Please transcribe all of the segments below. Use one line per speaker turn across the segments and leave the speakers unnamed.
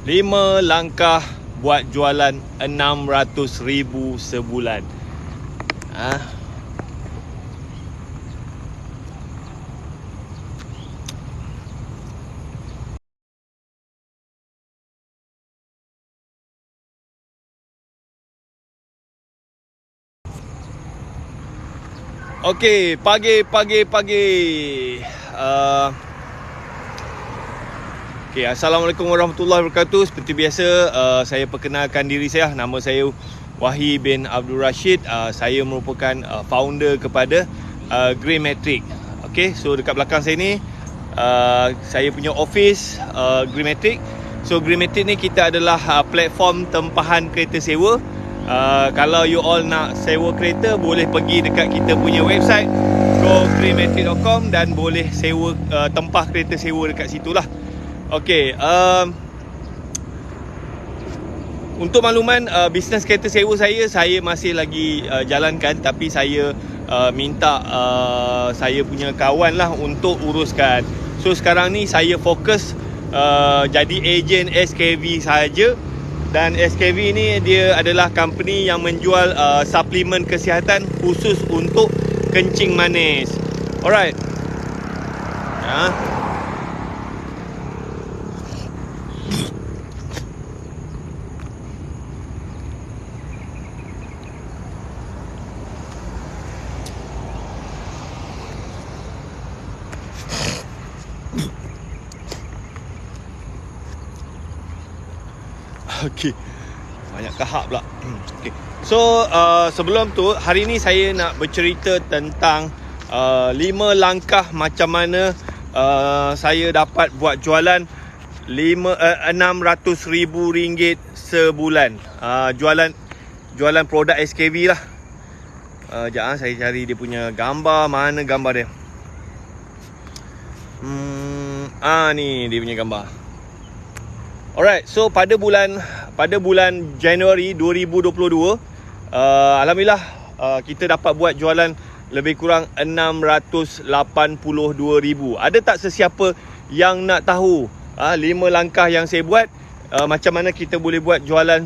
5 langkah buat jualan 600,000 sebulan. Okey, pagi. Okay, Assalamualaikum warahmatullahi wabarakatuh. Seperti biasa, saya perkenalkan diri saya. Nama saya Wahyi bin Abdul Rashid. Saya merupakan founder kepada Greenmetric. Okay, so dekat belakang saya ni saya punya office Greenmetric. So Greenmetric ni kita adalah platform tempahan kereta sewa. Kalau you all nak sewa kereta, boleh pergi dekat kita punya website greenmetric.com dan boleh sewa tempah kereta sewa dekat situ lah. Okay, untuk makluman, bisnes kereta sewa saya masih lagi jalankan, tapi saya minta saya punya kawan lah untuk uruskan. So sekarang ni saya fokus jadi ejen SKV sahaja. Dan SKV ni dia adalah company yang menjual suplemen kesihatan khusus untuk kencing manis. Alright. Okay, banyak kahak pula. Okay. So sebelum tu, hari ni saya nak bercerita tentang 5 langkah macam mana saya dapat buat jualan RM600,000 sebulan. Jualan produk SKV lah. Sekejap, saya cari dia punya gambar. Mana gambar dia? Ni dia punya gambar. Alright, so pada bulan Januari 2022, alhamdulillah kita dapat buat jualan lebih kurang 682,000. Ada tak sesiapa yang nak tahu 5 langkah yang saya buat, macam mana kita boleh buat jualan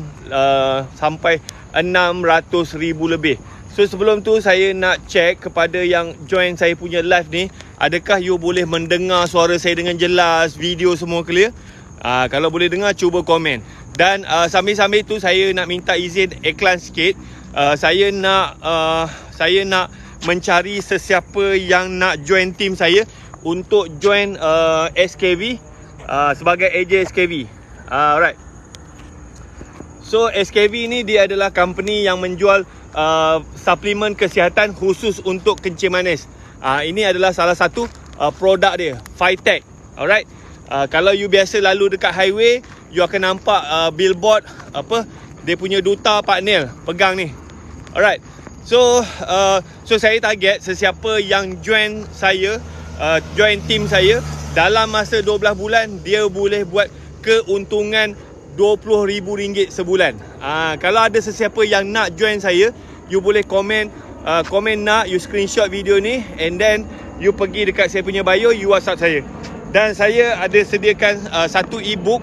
sampai 600,000 lebih. So sebelum tu saya nak check kepada yang join saya punya live ni, adakah you boleh mendengar suara saya dengan jelas, video semua clear? Kalau boleh dengar, cuba komen. Dan sambil-sambil tu saya nak minta izin iklan sikit. Saya nak mencari sesiapa yang nak join team saya untuk join SKV sebagai ejen SKV. Alright. So SKV ni dia adalah company yang menjual suplemen kesihatan khusus untuk kencing manis. Ini adalah salah satu produk dia, Phytech. Alright. Kalau you biasa lalu dekat highway, you akan nampak billboard dia punya duta Pak Nel pegang ni. Alright. So saya target sesiapa yang join saya, join team saya dalam masa 12 bulan, dia boleh buat keuntungan RM20,000 sebulan. Kalau ada sesiapa yang nak join saya, you boleh komen nak, you screenshot video ni, and then you pergi dekat saya punya bio, you WhatsApp saya. Dan saya ada sediakan satu e-book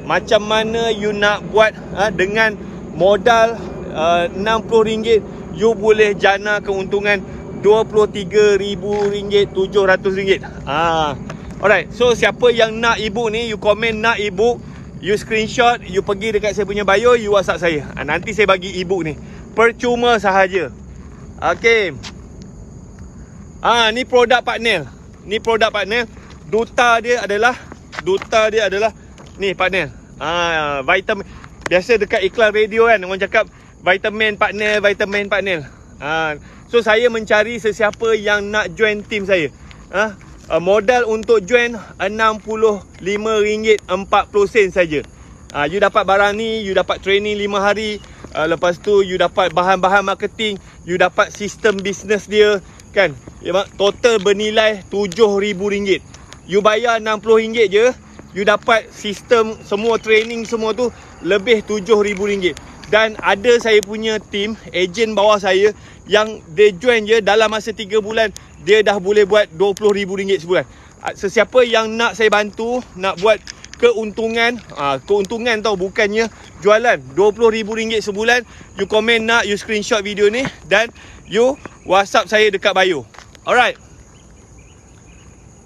macam mana you nak buat dengan modal RM60, you boleh jana keuntungan RM23,700. Alright, so siapa yang nak e-book ni, you komen nak e-book, you screenshot, you pergi dekat saya punya bio, you WhatsApp saya. Nanti saya bagi e-book ni percuma sahaja. Okay. Ni produk Pak Nel. Ni produk Pak Nel. Duta dia adalah ni Pak Nel. Vitamin. Biasa dekat iklan radio kan, orang cakap vitamin Pak Nel, vitamin Pak Nel. So saya mencari sesiapa yang nak join team saya. Modal untuk join RM65.40 saja. You dapat barang ni, you dapat training 5 hari. Lepas tu you dapat bahan-bahan marketing, you dapat sistem bisnes dia kan. Total bernilai RM7,000. You bayar RM60 je, you dapat sistem semua training semua tu lebih RM7,000. Dan ada saya punya team, ejen bawah saya yang dia join je dalam masa 3 bulan, dia dah boleh buat RM20,000 sebulan. Sesiapa yang nak saya bantu, nak buat keuntungan. Keuntungan tau, bukannya jualan. RM20,000 sebulan. You komen nak, you screenshot video ni dan you WhatsApp saya dekat bio. Alright.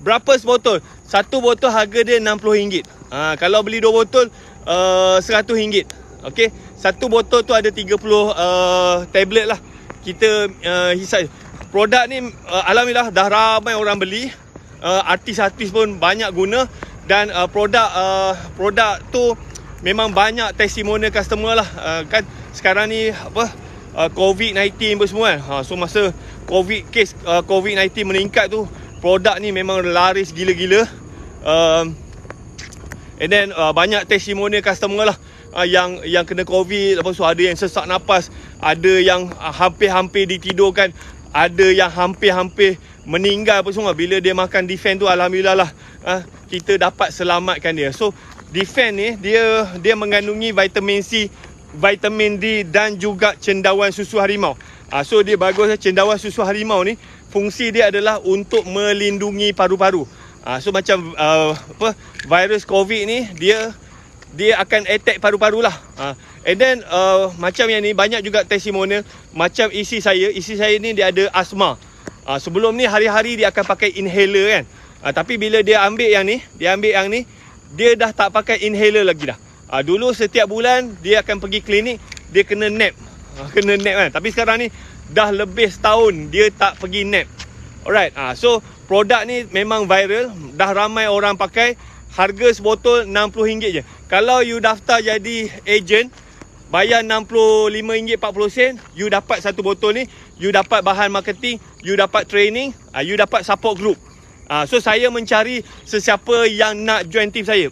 Berapa sebotol? Satu botol harga dia RM60. Kalau beli 2 botol RM100. Okay. Satu botol tu ada 30 tablet lah. Kita hisap. Produk ni alhamdulillah dah ramai orang beli. Artis-artis pun banyak guna. Dan produk tu memang banyak testimonial customer lah. Kan sekarang ni COVID-19 pun semua kan. So masa kes COVID-19 meningkat tu, produk ni memang laris gila-gila. And then banyak testimonial customer lah yang kena COVID. Lepas tu ada yang sesak nafas, ada yang hampir-hampir ditidurkan, ada yang hampir-hampir meninggal apa semua. Bila dia makan Defend tu, alhamdulillah lah kita dapat selamatkan dia. So Defend ni dia mengandungi vitamin C, vitamin D dan juga cendawan susu harimau. So dia bagus. Cendawan susu harimau ni fungsi dia adalah untuk melindungi paru-paru. So macam virus COVID ni dia akan attack paru-paru lah. And then macam yang ni banyak juga testimonial. Macam isi saya ni dia ada asma. Sebelum ni hari-hari dia akan pakai inhaler kan. Tapi bila dia ambil yang ni, dia dah tak pakai inhaler lagi dah. Dulu setiap bulan dia akan pergi klinik, dia kena nap. Kan. Tapi sekarang ni dah lebih setahun dia tak pergi nap. Alright. So produk ni memang viral, dah ramai orang pakai. Harga sebotol RM60 je. Kalau you daftar jadi ejen, bayar RM65.40, you dapat satu botol ni, you dapat bahan marketing, you dapat training, you dapat support group. So saya mencari sesiapa yang nak join team saya.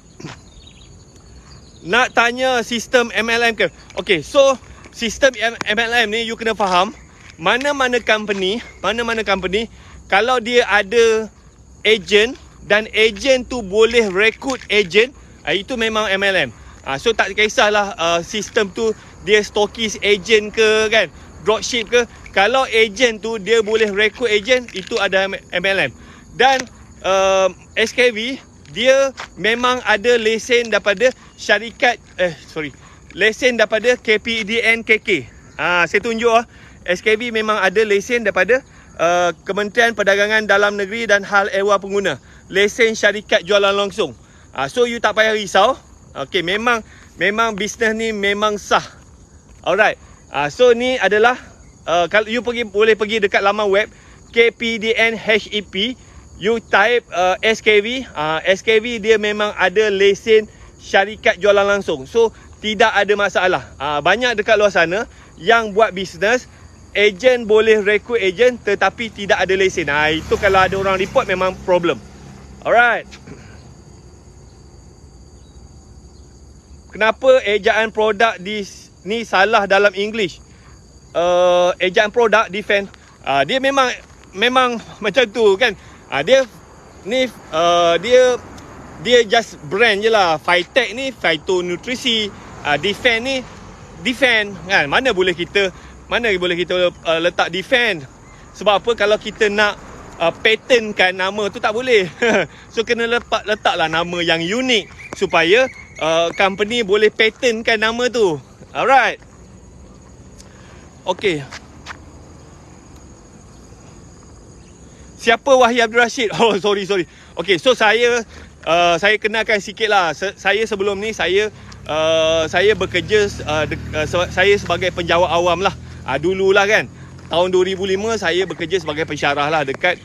Nak tanya sistem MLM ke? Okay, so sistem MLM ni you kena faham mana-mana company kalau dia ada ejen dan ejen tu boleh rekrut ejen, itu memang MLM. So tak kisahlah sistem tu dia stokis ejen ke kan, dropship ke. Kalau ejen tu dia boleh rekrut ejen, itu ada MLM. Dan SKV dia memang ada lesen daripada lesen daripada KPDN KK. Saya tunjuk SKV memang ada lesen daripada Kementerian Perdagangan Dalam Negeri dan Hal Ehwal Pengguna. Lesen syarikat jualan langsung. So you tak payah risau. Okay, memang bisnes ni memang sah. Alright. So ni adalah kalau you boleh pergi dekat laman web KPDN HEP, you type SKV. SKV dia memang ada lesen syarikat jualan langsung. So tidak ada masalah. Banyak dekat luar sana yang buat bisnes, ejen boleh rekrut ejen tetapi tidak ada lesen. Itu kalau ada orang report memang problem. Alright. Kenapa ejaan produk ni salah dalam English? Ejaan produk Defend, dia memang macam tu kan. Dia just brand je lah. Phytech ni Phytonutrisi, Defend ni Defend kan. Mana boleh kita letak Defend. Sebab apa? Kalau kita nak patentkan nama tu tak boleh. So kena letaklah nama yang unik supaya company boleh patentkan nama tu. Alright. Okay. Siapa Wahyi Abdul Rashid? Oh, sorry. Okay, so saya kenalkan sikit lah. Saya sebelum ni saya bekerja saya sebagai penjawat awam lah. Dululah kan. Tahun 2005 saya bekerja sebagai pensyarah lah dekat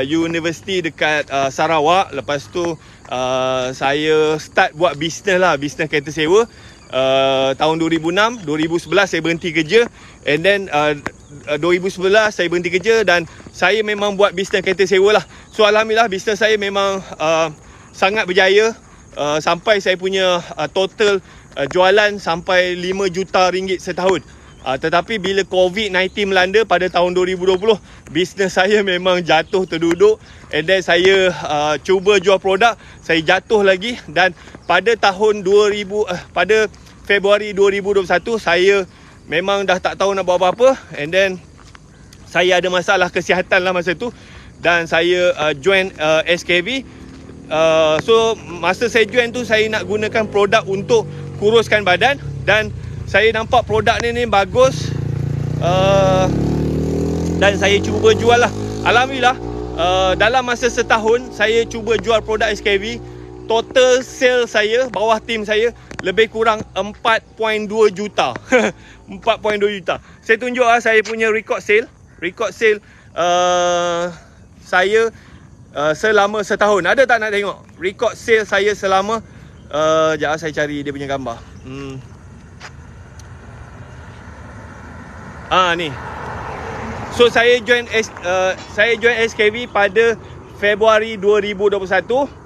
universiti dekat Sarawak. Lepas tu saya start buat bisnes lah, bisnes kereta sewa. Tahun 2006, 2011 saya berhenti kerja. And then 2011 saya berhenti kerja dan saya memang buat bisnes kereta sewa lah. So alhamdulillah bisnes saya memang sangat berjaya. Sampai saya punya total jualan sampai RM5 juta setahun. Tetapi bila COVID-19 melanda pada tahun 2020, bisnes saya memang jatuh terduduk. And then saya cuba jual produk, saya jatuh lagi. Dan pada tahun pada Februari 2021, saya memang dah tak tahu nak buat apa-apa. And then saya ada masalah kesihatan lah masa tu. Dan saya join SKV. So masa saya join tu, saya nak gunakan produk untuk kuruskan badan. Dan saya nampak produk ni bagus, dan saya cuba jual lah. Alhamdulillah, dalam masa setahun saya cuba jual produk SKV, total sale saya, bawah tim saya, lebih kurang 4.2 juta. 4.2 juta. Saya tunjuk lah saya punya record sale. Record sale saya selama setahun. Ada tak nak tengok record sale saya selama sekejap saya cari dia punya gambar. Ni. So saya join SKV pada Februari 2021.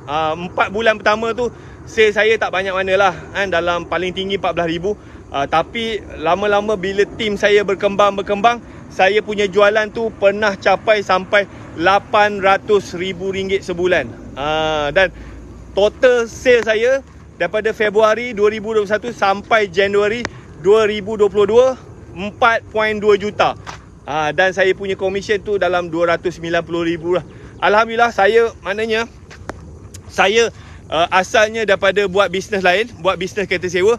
4 bulan pertama tu sale saya tak banyak mana lah kan, dalam paling tinggi 14,000. Tapi lama-lama bila tim saya berkembang, saya punya jualan tu pernah capai sampai RM800,000 sebulan. Dan total sale saya daripada Februari 2021 sampai Januari 2022 4.2 juta. Dan saya punya komisen tu dalam RM290,000 lah. Alhamdulillah, saya asalnya daripada buat bisnes lain, buat bisnes kereta sewa,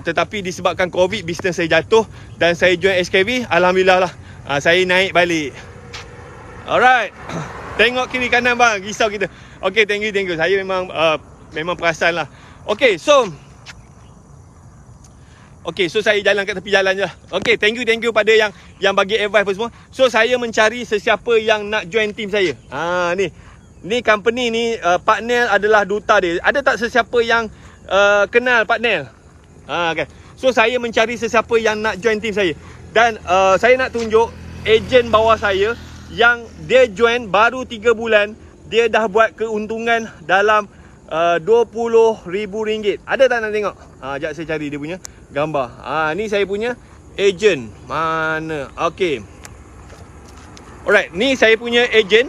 tetapi disebabkan Covid, bisnes saya jatuh dan saya join SKV. Alhamdulillah lah, saya naik balik. Alright. Tengok kiri kanan bang, risau kita. Okay, thank you. Saya memang perasan lah. Okay, so saya jalan kat tepi jalan je lah. Okay, thank you pada yang bagi advice apa semua. So saya mencari sesiapa yang nak join team saya. Ni company ni, Pak Nel adalah duta dia. Ada tak sesiapa yang kenal Pak Nel? Okay. So saya mencari sesiapa yang nak join team saya. Dan saya nak tunjuk ejen bawah saya yang dia join baru 3 bulan, dia dah buat keuntungan dalam RM20,000. Ada tak nak tengok? Sekejap saya cari dia punya gambar. Ni saya punya ejen. Mana? Okay. Alright, ni saya punya ejen,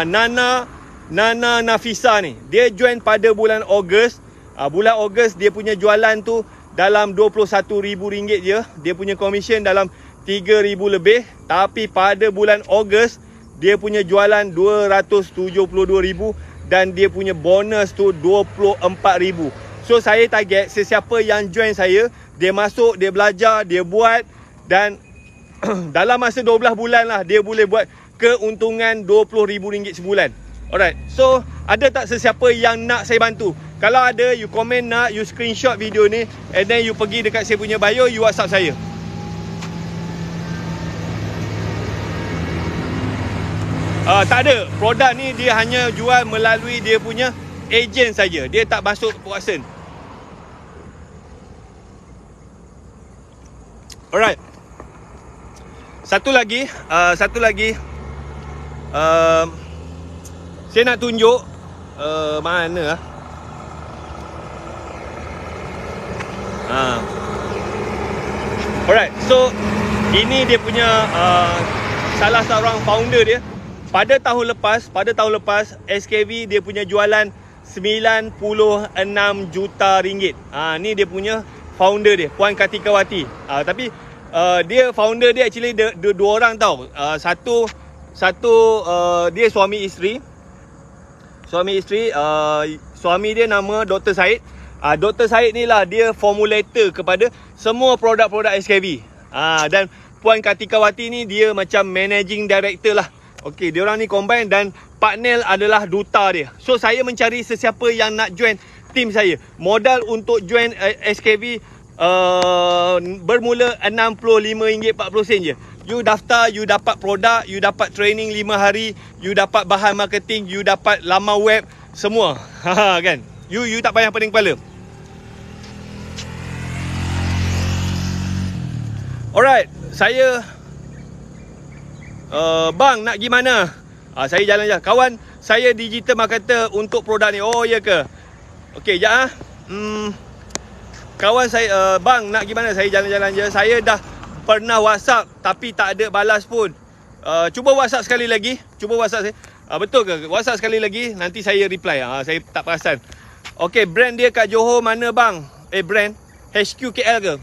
Nana Nafisa ni. Dia join pada bulan Ogos. Bulan Ogos dia punya jualan tu dalam RM21,000 je. Dia punya komisen dalam RM3,000 lebih. Tapi pada bulan Ogos dia punya jualan RM272,000 dan dia punya bonus tu RM24,000. So saya target sesiapa yang join saya, dia masuk, dia belajar, dia buat, dan dalam masa 12 bulan lah dia boleh buat keuntungan RM20,000 sebulan. Alright, so ada tak sesiapa yang nak saya bantu? Kalau ada, you komen nak, you screenshot video ni, and then you pergi dekat saya punya bio, you WhatsApp saya. Tak ada, produk ni dia hanya jual melalui dia punya ejen saja. Dia tak masuk person. Alright. Satu lagi, saya nak tunjuk mana Alright, so ini dia punya salah seorang founder dia. Pada tahun lepas SKV dia punya jualan RM96 juta. Ni dia punya founder dia, Puan Kartikawati. Tapi dia founder dia actually dua orang tau. Satu dia suami isteri. Suami dia nama Dr. Syed. Dr. Syed ni lah dia formulator kepada semua produk-produk SKV. Dan Puan Kartikawati ni dia macam managing director lah. Okey, diorang ni combine dan Pak Nel adalah duta dia. So saya mencari sesiapa yang nak join tim saya. Modal untuk join SKV bermula RM65.40 je. You daftar, you dapat produk, you dapat training 5 hari, you dapat bahan marketing, you dapat laman web, semua. Kan? You tak payah pening kepala. Alright, saya bang nak pergi mana? Saya jalan je. Kawan saya digital marketer untuk produk ni. Oh ya ke? Okey, sekejap kawan saya, bang nak pergi mana? Saya jalan-jalan je. Saya dah pernah WhatsApp tapi tak ada balas pun. Cuba WhatsApp sekali lagi. Cuba WhatsApp saya. Betul ke? WhatsApp sekali lagi, nanti saya reply. Saya tak perasan. Okey, brand dia kat Johor mana bang? Brand HQ KL ke?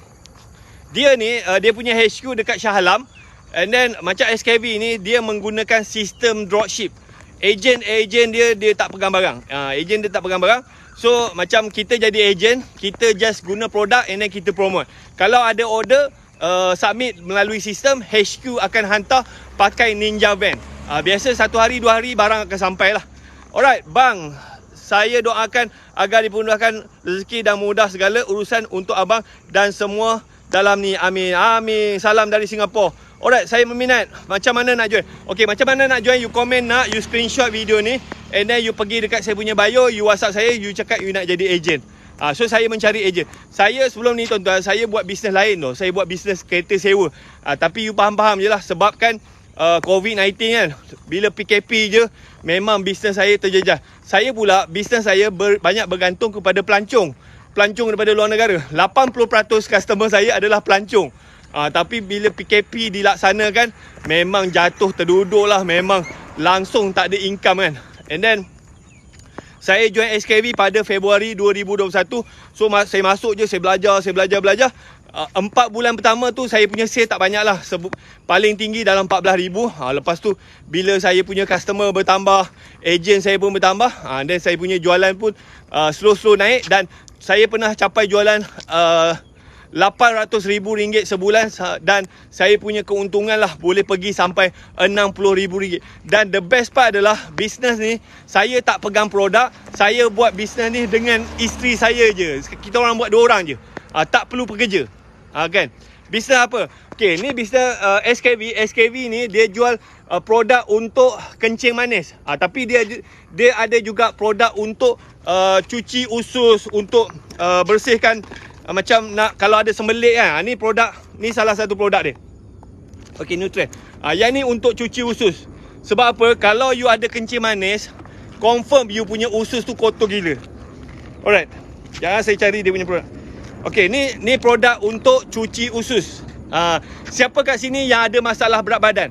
Dia ni dia punya HQ dekat Shah Alam. And then macam SKV ni dia menggunakan sistem dropship. Ejen dia tak pegang barang. Ejen dia tak pegang barang. So macam kita jadi ejen, kita just guna produk and then kita promote. Kalau ada order, submit melalui sistem, HQ akan hantar pakai Ninja Van. Biasa 1 hari 2 hari barang akan sampai lah. Alright bang, saya doakan agar dipermudahkan rezeki dan mudah segala urusan untuk abang dan semua dalam ni. Amin. Amin. Salam dari Singapura. Alright, saya berminat. Macam mana nak join? Okay, macam mana nak join? You komen nak, you screenshot video ni, and then you pergi dekat saya punya bio, you WhatsApp saya, you cakap you nak jadi ejen. So saya mencari ejen. Saya sebelum ni tuan-tuan, saya buat bisnes lain tu. Saya buat bisnes kereta sewa. Tapi you faham-faham je lah, sebabkan COVID-19 kan. Bila PKP je, memang bisnes saya terjejas. Saya pula, bisnes saya banyak bergantung kepada pelancong. Pelancong daripada luar negara. 80% customer saya adalah pelancong. Tapi bila PKP dilaksanakan, memang jatuh terduduk lah. Memang langsung tak ada income kan. And then saya join SKV pada Februari 2021. So saya masuk je, saya belajar. 4 bulan pertama tu saya punya sale tak banyak lah. Paling tinggi dalam 14,000. Lepas tu bila saya punya customer bertambah, ejen saya pun bertambah, then saya punya jualan pun slow naik. Dan saya pernah capai jualan RM800,000 sebulan. Dan saya punya keuntungan lah boleh pergi sampai RM60,000. Dan the best part adalah bisnes ni saya tak pegang produk. Saya buat bisnes ni dengan isteri saya je. Kita orang buat 2 orang je. Tak perlu pekerja. Kan? Bisnes apa? Okay, ni bisnes SKV. SKV ni dia jual produk untuk kencing manis. Tapi dia ada juga produk untuk cuci usus, untuk bersihkan. Macam nak kalau ada sembelit kan. Ni produk, ni salah satu produk dia. Okay, Nutrient. Yang ni untuk cuci usus. Sebab apa? Kalau you ada kencing manis, confirm you punya usus tu kotor gila. Alright. Jangan saya cari dia punya produk. Okay, ni produk untuk cuci usus. Siapa kat sini yang ada masalah berat badan?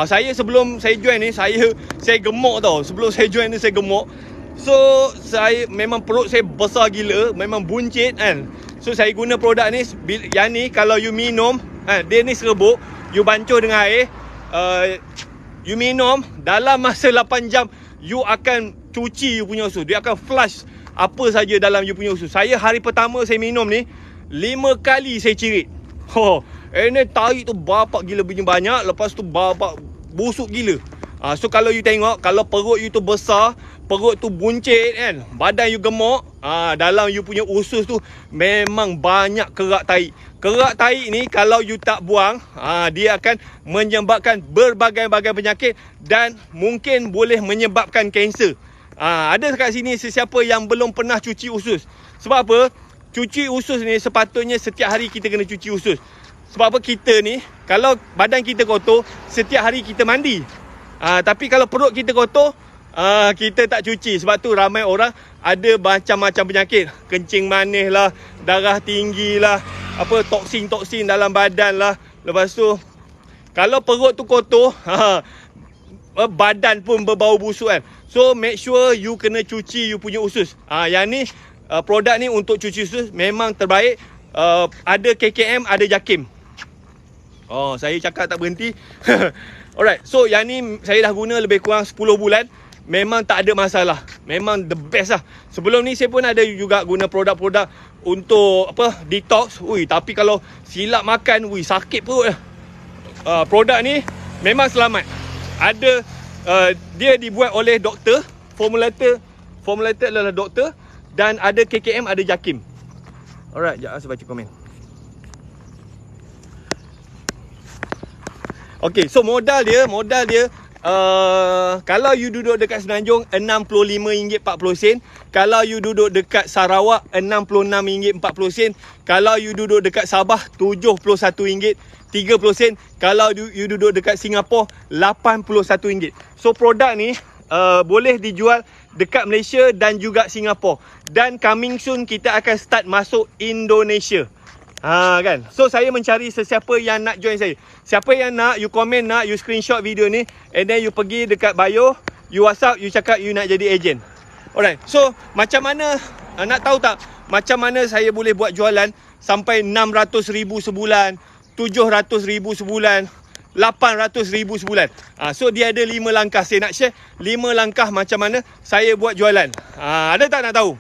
Saya sebelum saya join ni, saya gemuk tau. Sebelum saya join ni saya gemuk. So saya memang perut saya besar gila, memang buncit kan. So saya guna produk ni. Yang ni kalau you minum, dia ni serbuk, you bancuh dengan air, you minum, dalam masa 8 jam you akan cuci you punya usus. Dia akan flush apa saja dalam you punya usus. Saya hari pertama saya minum ni 5 kali saya cirit. Ini tarik tu bapak gila punya banyak. Lepas tu bapak busuk gila. So kalau you tengok, kalau perut you tu besar, perut tu buncit kan, badan you gemuk, dalam you punya usus tu memang banyak kerak tahi. Kerak tahi ni kalau you tak buang, dia akan menyebabkan berbagai-bagai penyakit dan mungkin boleh menyebabkan kanser. Ada kat sini sesiapa yang belum pernah cuci usus. Sebab apa? Cuci usus ni sepatutnya setiap hari kita kena cuci usus. Sebab apa? Kita ni, kalau badan kita kotor, setiap hari kita mandi. Tapi kalau perut kita kotor, kita tak cuci. Sebab tu ramai orang ada macam-macam penyakit. Kencing manis lah, darah tinggi lah, apa toksin-toksin dalam badan lah. Lepas tu kalau perut tu kotor, badan pun berbau busuk kan. So make sure you kena cuci you punya usus. Yang ni produk ni untuk cuci usus memang terbaik. Ada KKM, ada Jakim. Saya cakap tak berhenti. Alright, so yang ni saya dah guna lebih kurang 10 bulan. Memang tak ada masalah. Memang the best lah. Sebelum ni saya pun ada juga guna produk-produk untuk apa, detox. Tapi kalau silap makan, sakit perut lah. Produk ni memang selamat. Ada dia dibuat oleh doktor. Formulator adalah doktor. Dan ada KKM, ada Jakim. Alright, sekejap saya baca komen. Okay, so modal dia kalau you duduk dekat Semenanjung RM65.40. Kalau you duduk dekat Sarawak RM66.40. Kalau you duduk dekat Sabah RM71.30. Kalau you duduk dekat Singapura RM81. So produk ni boleh dijual dekat Malaysia dan juga Singapura. Dan coming soon kita akan start masuk Indonesia. Kan. So saya mencari sesiapa yang nak join saya. Siapa yang nak, you komen nak, you screenshot video ni, and then you pergi dekat bio, you WhatsApp, you cakap you nak jadi ejen. Alright. So macam mana, nak tahu tak macam mana saya boleh buat jualan sampai RM600,000 sebulan, RM700,000 sebulan, 800,000 sebulan. So dia ada 5 langkah. Saya nak share 5 langkah macam mana saya buat jualan. Ada tak nak tahu?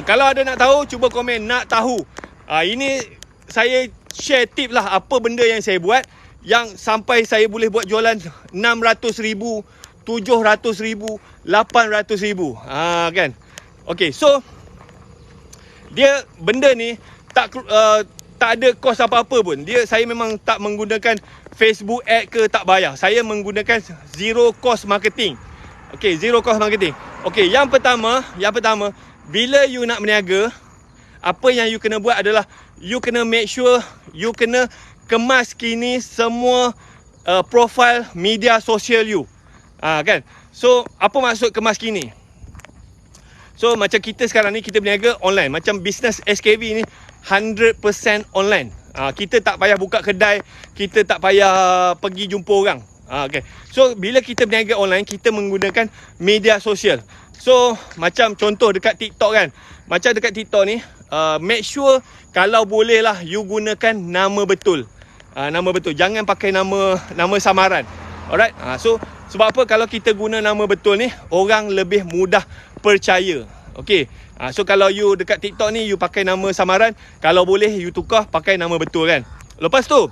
Kalau ada nak tahu, cuba komen nak tahu. Ini saya share tip lah apa benda yang saya buat yang sampai saya boleh buat jualan 600,000, 700,000, 800,000. Kan? Okay, so dia benda ni tak ada kos apa-apa pun. Saya memang tak menggunakan Facebook ad ke, tak bayar. Saya menggunakan zero cost marketing. Okay, zero cost marketing. Okay, yang pertama, bila you nak berniaga, apa yang you kena buat adalah you kena make sure you kena kemas kini semua profile media sosial you. Kan? So, apa maksud kemas kini? So, macam kita sekarang ni, kita berniaga online. Macam bisnes SKV ni 100% online. Kita tak payah buka kedai, kita tak payah pergi jumpa orang. Okay. So, bila kita berniaga online, kita menggunakan media sosial. So, macam contoh dekat TikTok kan. Macam dekat TikTok ni, make sure kalau boleh lah you gunakan nama betul. Nama betul. Jangan pakai nama samaran. Alright. So, sebab apa? Kalau kita guna nama betul ni, orang lebih mudah percaya. Okay. So kalau you dekat TikTok ni you pakai nama samaran, kalau boleh you tukar pakai nama betul kan. Lepas tu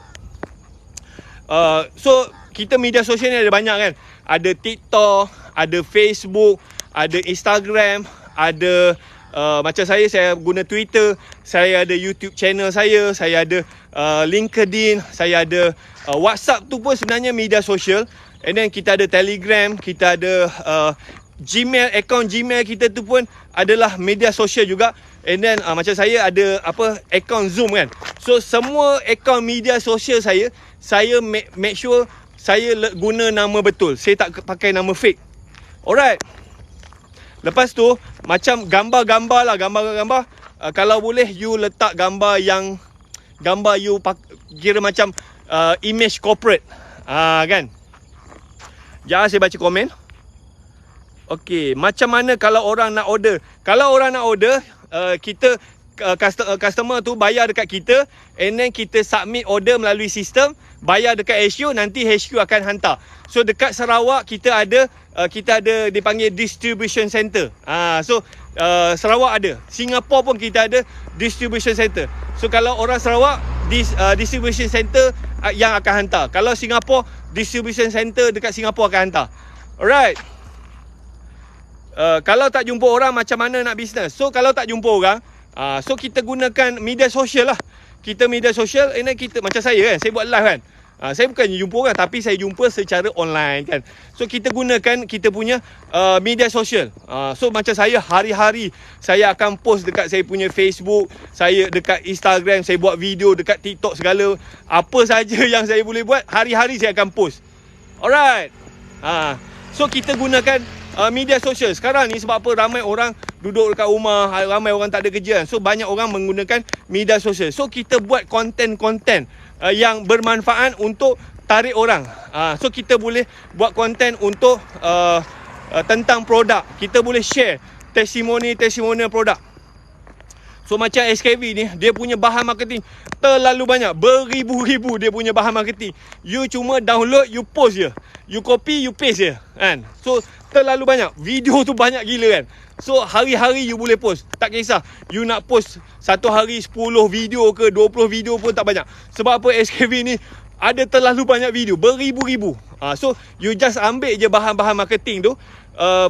so kita media sosial ni ada banyak kan. Ada TikTok, ada Facebook, ada Instagram, ada macam saya guna Twitter, saya ada YouTube channel saya ada LinkedIn, saya ada WhatsApp tu pun sebenarnya media sosial. And then kita ada Telegram, kita ada Gmail, akaun Gmail kita tu pun adalah media sosial juga. And then macam saya ada akaun Zoom kan. So semua akaun media sosial saya make sure saya guna nama betul. Saya tak pakai nama fake. Alright. Lepas tu macam gambar-gambar lah, gambar-gambar kalau boleh you letak gambar you kira macam image corporate. Kan. Jangan saya baca komen. Okey, macam mana kalau orang nak order? Kalau orang nak order, kita customer tu bayar dekat kita, and then kita submit order melalui sistem, bayar dekat HQ, nanti HQ akan hantar. So dekat Sarawak kita ada dipanggil distribution center. So Sarawak ada. Singapura pun kita ada distribution center. So kalau orang Sarawak, distribution center yang akan hantar. Kalau Singapura, distribution center dekat Singapura akan hantar. Alright. Kalau tak jumpa orang, macam mana nak bisnes? So kalau tak jumpa orang, so kita gunakan media sosial lah. Kita media sosial, and then kita macam saya kan, saya buat live kan. Saya bukan jumpa orang, tapi saya jumpa secara online kan. So kita gunakan kita punya media sosial. So macam saya hari-hari saya akan post dekat saya punya Facebook, saya dekat Instagram, saya buat video dekat TikTok segala. Apa saja yang saya boleh buat, hari-hari saya akan post. Alright. So kita gunakan media sosial. Sekarang ni sebab apa ramai orang duduk dekat rumah, ramai orang tak ada kerja. So banyak orang menggunakan media sosial. So kita buat konten-konten yang bermanfaat untuk tarik orang. So kita boleh buat konten untuk tentang produk. Kita boleh share testimoni produk. So macam SKV ni, dia punya bahan marketing terlalu banyak. Beribu-ribu dia punya bahan marketing. You cuma download, you post je. You copy, you paste je kan. So terlalu banyak. Video tu banyak gila kan. So hari-hari you boleh post. Tak kisah you nak post satu hari 10 video ke 20 video pun tak banyak. Sebab apa? SKV ni ada terlalu banyak video, beribu-ribu. So you just ambil je bahan-bahan marketing tu,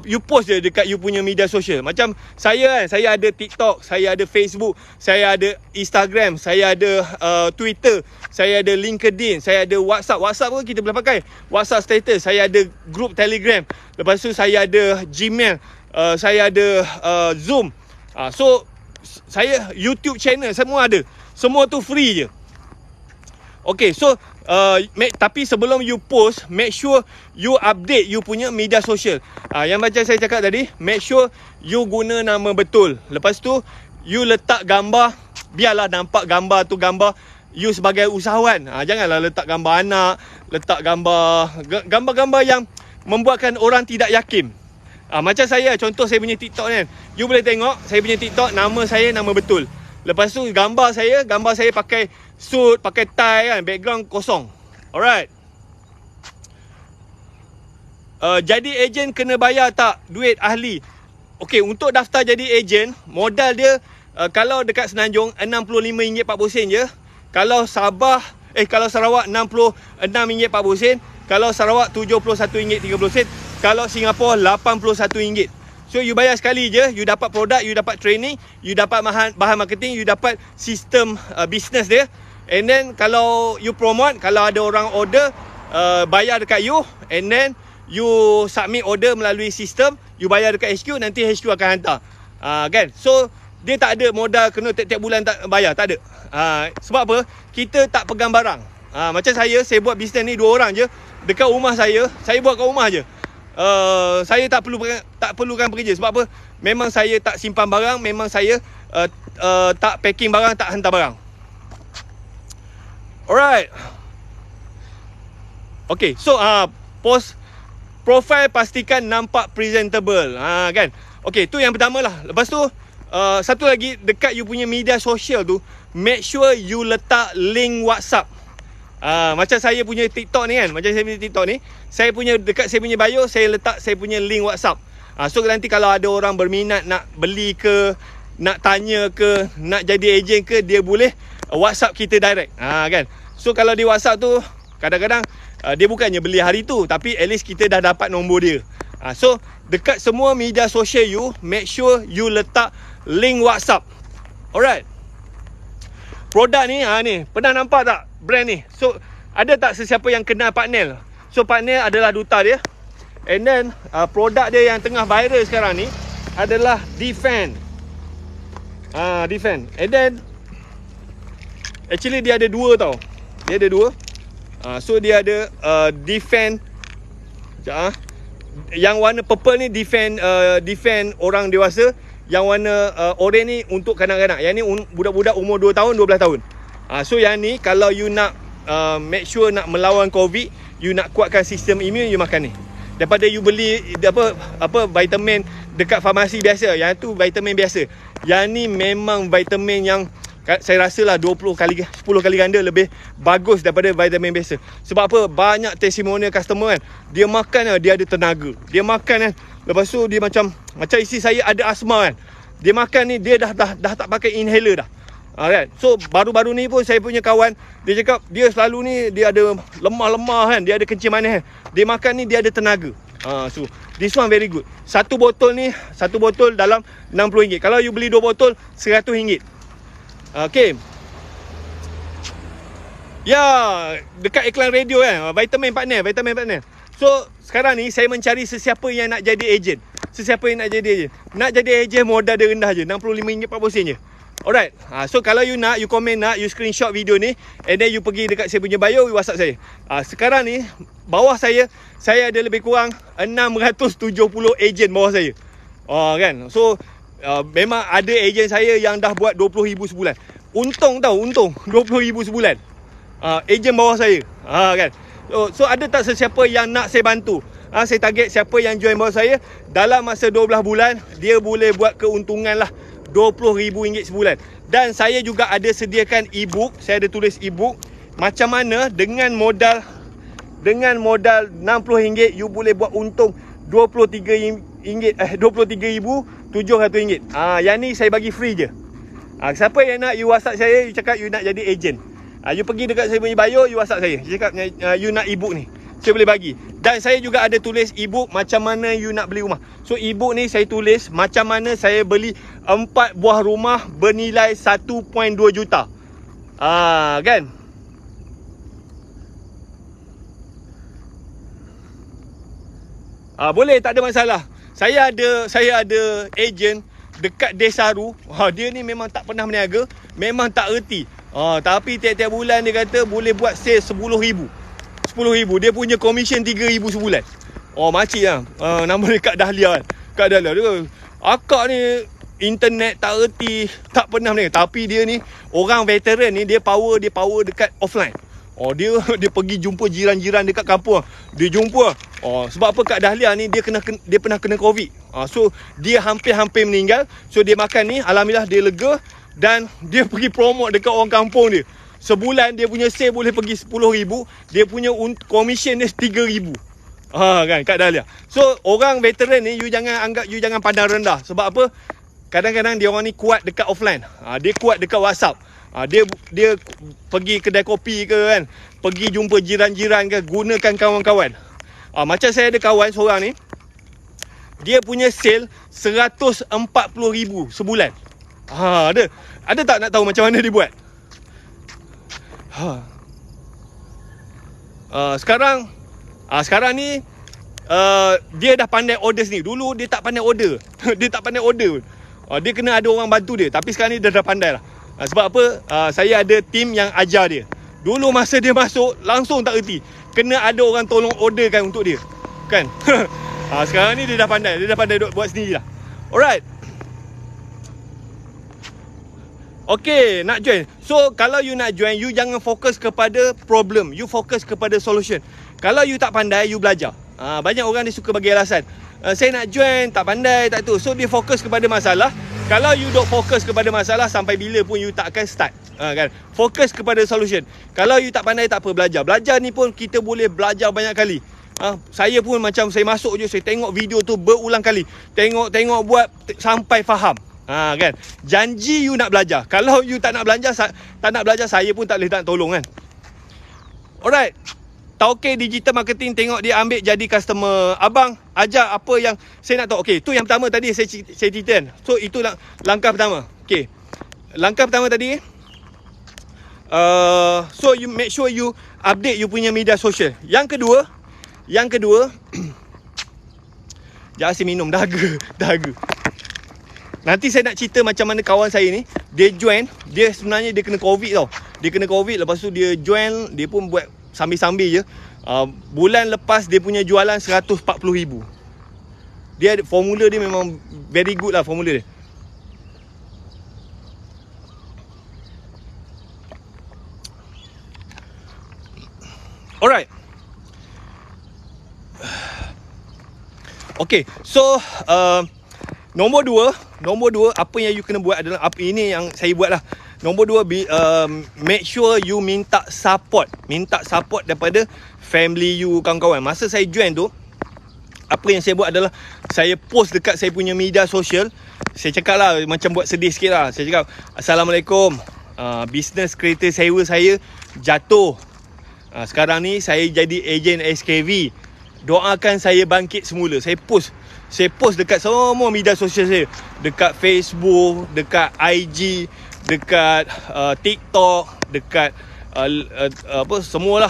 you post je dekat you punya media sosial. Macam saya kan, saya ada TikTok, saya ada Facebook, saya ada Instagram, saya ada Twitter, saya ada LinkedIn, saya ada WhatsApp. WhatsApp pun kita boleh pakai, WhatsApp status. Saya ada group Telegram. Lepas tu saya ada Gmail, saya ada Zoom. So saya YouTube channel semua ada. Semua tu free je. Okay, so tapi sebelum you post, make sure you update you punya media sosial. Yang macam saya cakap tadi, make sure you guna nama betul. Lepas tu you letak gambar, biarlah nampak gambar tu gambar you sebagai usahawan. Janganlah letak gambar anak, letak gambar yang membuatkan orang tidak yakin. Macam saya, contoh saya punya TikTok kan, you boleh tengok saya punya TikTok, nama saya nama betul. Lepas tu gambar saya pakai suit, pakai tie kan, background kosong. Alright. Jadi ejen kena bayar tak duit ahli? Okey, untuk daftar jadi ejen, modal dia kalau dekat Semenanjung RM65.40 je. Kalau kalau Sarawak RM66.40, kalau Sarawak RM71.30, kalau Singapura RM81. So you bayar sekali je, you dapat produk, you dapat training, you dapat bahan marketing, you dapat sistem business dia. And then kalau you promote, kalau ada orang order, bayar dekat you, and then you submit order melalui sistem, you bayar dekat HQ, nanti HQ akan hantar. Kan? So dia tak ada modal kena tiap-tiap bulan tak bayar, tak ada. Sebab apa? Kita tak pegang barang. Macam saya buat bisnes ni 2 orang je dekat rumah saya buat kat rumah je. Saya tak perlukan pekerja. Sebab apa? Memang saya tak simpan barang, memang saya tak packing barang, tak hantar barang. Alright. Okay, so post profile pastikan nampak presentable. Kan? Okay, tu yang pertama lah. Lepas tu satu lagi, dekat you punya media sosial tu, make sure you letak link WhatsApp. Macam saya punya TikTok ni kan, saya punya dekat saya punya bio, saya letak saya punya link WhatsApp. So nanti kalau ada orang berminat nak beli ke, nak tanya ke, nak jadi ejen ke, dia boleh WhatsApp kita direct. Kan? So kalau di WhatsApp tu, kadang-kadang dia bukannya beli hari tu, tapi at least kita dah dapat nombor dia. So dekat semua media sosial you, make sure you letak link WhatsApp. Alright. Produk ni, ni pernah nampak tak brand ni? So ada tak sesiapa yang kenal Pak Nel? So Pak Nel adalah duta dia. And then produk dia yang tengah viral sekarang ni adalah Defend. Defend. And then actually dia ada 2 tau. Dia ada 2. So dia ada Defend. Yang warna purple ni Defend orang dewasa. Yang warna orange ni untuk kanak-kanak. Yang ni budak-budak umur 2 tahun, 12 tahun. So yang ni kalau you nak make sure nak melawan COVID, you nak kuatkan sistem imun, you makan ni. Daripada you beli apa vitamin dekat farmasi biasa, yang tu vitamin biasa. Yang ni memang vitamin yang saya rasa lah 10 kali ganda lebih bagus daripada vitamin biasa. Sebab apa? Banyak testimonial customer kan, dia makan dia ada tenaga. Dia makan kan, lepas tu dia macam isteri saya ada asma kan, dia makan ni dia dah tak pakai inhaler dah. Kan? So baru-baru ni pun saya punya kawan, dia cakap dia selalu ni dia ada lemah-lemah kan, dia ada kencing manis kan, dia makan ni dia ada tenaga. So this one very good. Satu botol dalam RM60. Kalau you beli 2 botol RM100. Okay. Ya, dekat iklan radio kan, vitamin partner. So sekarang ni saya mencari sesiapa yang nak jadi ejen. Nak jadi ejen modal dia rendah je, RM65.40 je. Alright. So kalau you nak, you komen nak, you screenshot video ni, and then you pergi dekat saya punya bio, you WhatsApp saya. Sekarang ni bawah saya ada lebih kurang 670 ejen bawah saya. Kan. So memang ada ejen saya yang dah buat 20,000 sebulan. Untung 20,000 sebulan. Ejen bawah saya. Kan. So ada tak sesiapa yang nak saya bantu? Saya target siapa yang join bawah saya, dalam masa 12 bulan dia boleh buat keuntungan lah RM20,000 sebulan. Dan saya juga ada sediakan e-book. Saya ada tulis e-book macam mana dengan modal RM60 you boleh buat untung RM23,700. Yang ni saya bagi free je. Siapa yang nak, you WhatsApp saya, you cakap you nak jadi ejen. You pergi dekat saya punya bio, you WhatsApp saya, you cakap you nak e-book ni, saya boleh bagi. Dan saya juga ada tulis e-book macam mana you nak beli rumah. So e-book ni saya tulis macam mana saya beli 4 buah rumah bernilai 1.2 juta. Kan? Boleh, tak ada masalah. Saya ada ejen dekat Desaru. Dia ni memang tak pernah berniaga, memang tak erti. Tapi tiap-tiap bulan dia kata boleh buat sales RM10,000. Dia punya komisen RM3,000 sebulan. Makcik lah. Nama dia Kak Dahlia kan. Kak Dahlia dia, akak ni internet tak erti, tak pernah berniaga. Tapi dia ni orang veteran ni, dia power dekat offline. Dia pergi jumpa jiran-jiran dekat kampung. Dia jumpa. Sebab apa? Kak Dahlia ni dia pernah kena COVID. So dia hampir meninggal. So dia makan ni, alhamdulillah dia lega. dan dia pergi promote dekat orang kampung dia. Sebulan dia punya sale boleh pergi 10,000, dia punya commission dia 3,000. Kan Kak Dahlia. So orang veteran ni you jangan pandang rendah. Sebab apa? Kadang-kadang dia orang ni kuat dekat offline. Dia kuat dekat WhatsApp. Dia pergi kedai kopi ke kan, pergi jumpa jiran-jiran ke, gunakan kawan-kawan. Macam saya ada kawan seorang ni, dia punya sale 140,000 sebulan. Ada tak nak tahu macam mana dia buat? Sekarang ni dia dah pandai order sendiri. Dulu dia tak pandai order. Dia kena ada orang bantu dia. Tapi sekarang ni dia dah pandai lah. Sebab apa? Saya ada tim yang ajar dia. Dulu masa dia masuk, langsung tak erti. Kena ada orang tolong orderkan untuk dia. Kan? Sekarang ni dia dah pandai. Dia dah pandai buat sendiri lah. Alright. Okay, nak join. So, kalau you nak join, you jangan fokus kepada problem. You fokus kepada solution. Kalau you tak pandai, you belajar. Banyak orang dia suka bagi alasan. Saya nak join, tak pandai, tak tu. So, dia fokus kepada masalah. Kalau you duk fokus kepada masalah, sampai bila pun you tak akan start. Kan? Fokus kepada solution. Kalau you tak pandai, tak apa, belajar. Belajar ni pun kita boleh belajar banyak kali. Saya pun macam saya masuk je, saya tengok video tu berulang kali. Tengok buat sampai faham. Kan? Janji you nak belajar. Kalau you tak nak belajar, saya pun tak boleh tak tolong kan. Alright. Tauke digital marketing, tengok dia ambil jadi customer. Abang ajar apa yang saya nak tahu. Okay, tu yang pertama tadi saya cerita kan. So itu langkah pertama. Okay, langkah pertama tadi, so you make sure you update you punya media sosial. Yang kedua jangan asyik minum, dahaga. Nanti saya nak cerita macam mana kawan saya ni, dia join, dia sebenarnya dia kena COVID tau. Dia kena COVID, lepas tu dia join, dia pun buat sambil-sambil je. Bulan lepas dia punya jualan 140,000. Dia formula dia memang very good lah, formula dia. Alright. Okay, so Nombor dua, apa yang you kena buat adalah, apa ini yang saya buat lah. Nombor dua, make sure you minta support daripada family you, kawan-kawan. Masa saya join tu, apa yang saya buat adalah, saya post dekat saya punya media sosial. Saya cakap lah, macam buat sedih sikit lah. Saya cakap, Assalamualaikum, business kereta sewa saya jatuh. Sekarang ni saya jadi ejen SKV. Doakan saya bangkit semula. Saya post dekat semua media sosial saya. Dekat Facebook, dekat IG, dekat TikTok, dekat semua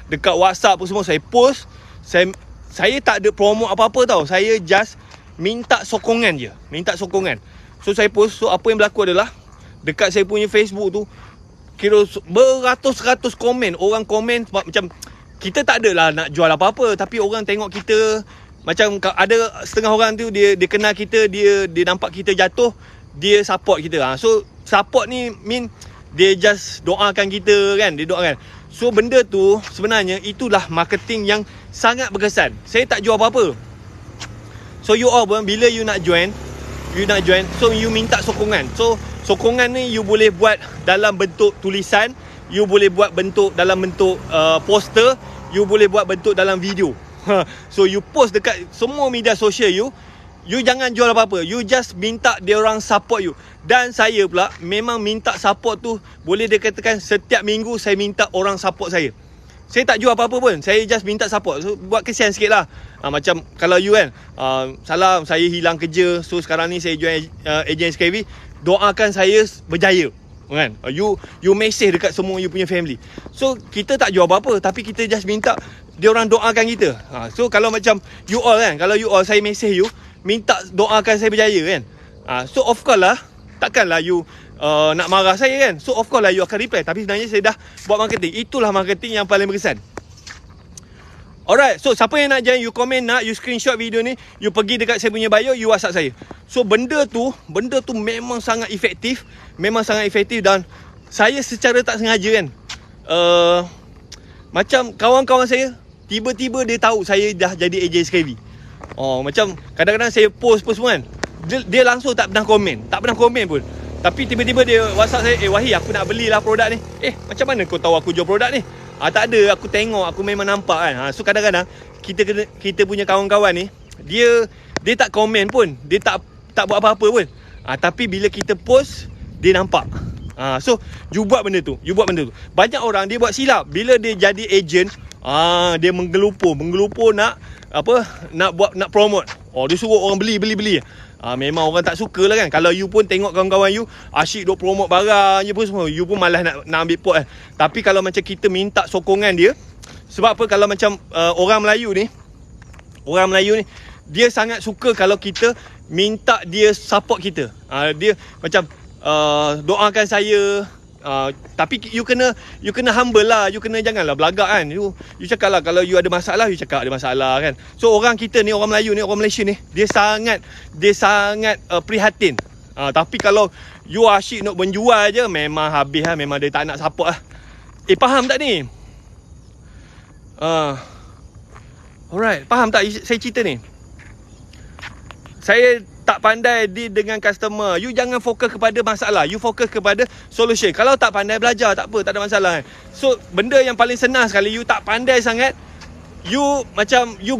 dekat WhatsApp semua saya post. Saya tak ada promote apa-apa tau. Saya just minta sokongan je. So saya post. So apa yang berlaku adalah, dekat saya punya Facebook tu, kira beratus-ratus komen. Orang komen macam kita tak adalah nak jual apa-apa, tapi orang tengok kita, macam ada setengah orang tu dia kenal kita, dia nampak kita jatuh, dia support kita. So support ni mean dia just doakan kita kan, dia doakan. So benda tu sebenarnya itulah marketing yang sangat berkesan. Saya tak jual apa-apa. So you all pun bila you nak join, so you minta sokongan. So sokongan ni you boleh buat dalam bentuk tulisan, you boleh buat bentuk dalam bentuk poster, you boleh buat bentuk dalam video. So you post dekat semua media sosial you jangan jual apa-apa, you just minta dia orang support you. Dan saya pula memang minta support tu, boleh dikatakan setiap minggu saya minta orang support saya. Saya tak jual apa-apa pun, saya just minta support. So buat kesian sikit lah. Macam kalau you kan, salam saya hilang kerja, so sekarang ni saya join ejen SKV, doakan saya berjaya kan. You message dekat semua you punya family. So kita tak jual apa-apa, tapi kita just minta dia orang doakan kita. So kalau macam you all kan, kalau you all saya message you, minta doakan saya berjaya kan. So of course lah, takkanlah you nak marah saya kan. So of course lah you akan reply. Tapi sebenarnya saya dah buat marketing. Itulah marketing yang paling berkesan. Alright, so siapa yang nak join, you komen nak, you screenshot video ni, you pergi dekat saya punya bio, you WhatsApp saya. So benda tu memang sangat efektif. Dan saya secara tak sengaja kan, macam kawan-kawan saya tiba-tiba dia tahu saya dah jadi ejen SKV. Macam kadang-kadang saya post semua kan, dia langsung tak pernah komen pun. Tapi tiba-tiba dia WhatsApp saya, Wahid, aku nak belilah produk ni. Macam mana kau tahu aku jual produk ni? Tak ada, aku tengok, aku memang nampak kan. So kadang-kadang kita punya kawan-kawan ni, dia tak komen pun, dia tak buat apa-apa pun. Tapi bila kita post, dia nampak. So you buat benda tu. Banyak orang dia buat silap. Bila dia jadi agent, dia menggelupur nak promote. Dia suruh orang beli. Memang orang tak suka lah kan. Kalau you pun tengok kawan-kawan you asyik duk promote barang je pun semua, you pun malas nak ambil pot kan. Tapi kalau macam kita minta sokongan dia, sebab apa, kalau macam orang Melayu ni, dia sangat suka kalau kita minta dia support kita. Dia macam doakan saya. Tapi you kena humble lah. You kena janganlah belagak kan. You cakap lah, kalau you ada masalah, you cakap ada masalah kan. So orang kita ni, orang Melayu ni, orang Malaysia ni, dia sangat prihatin. Tapi kalau you asyik nak menjual je, memang habis lah. Memang dia tak nak support lah. Faham tak ni? Alright, faham tak saya cerita ni? Saya tak pandai deal dengan customer. You jangan fokus kepada masalah, you fokus kepada solution. Kalau tak pandai belajar, tak apa, tak ada masalah kan. So benda yang paling senang sekali, you tak pandai sangat, you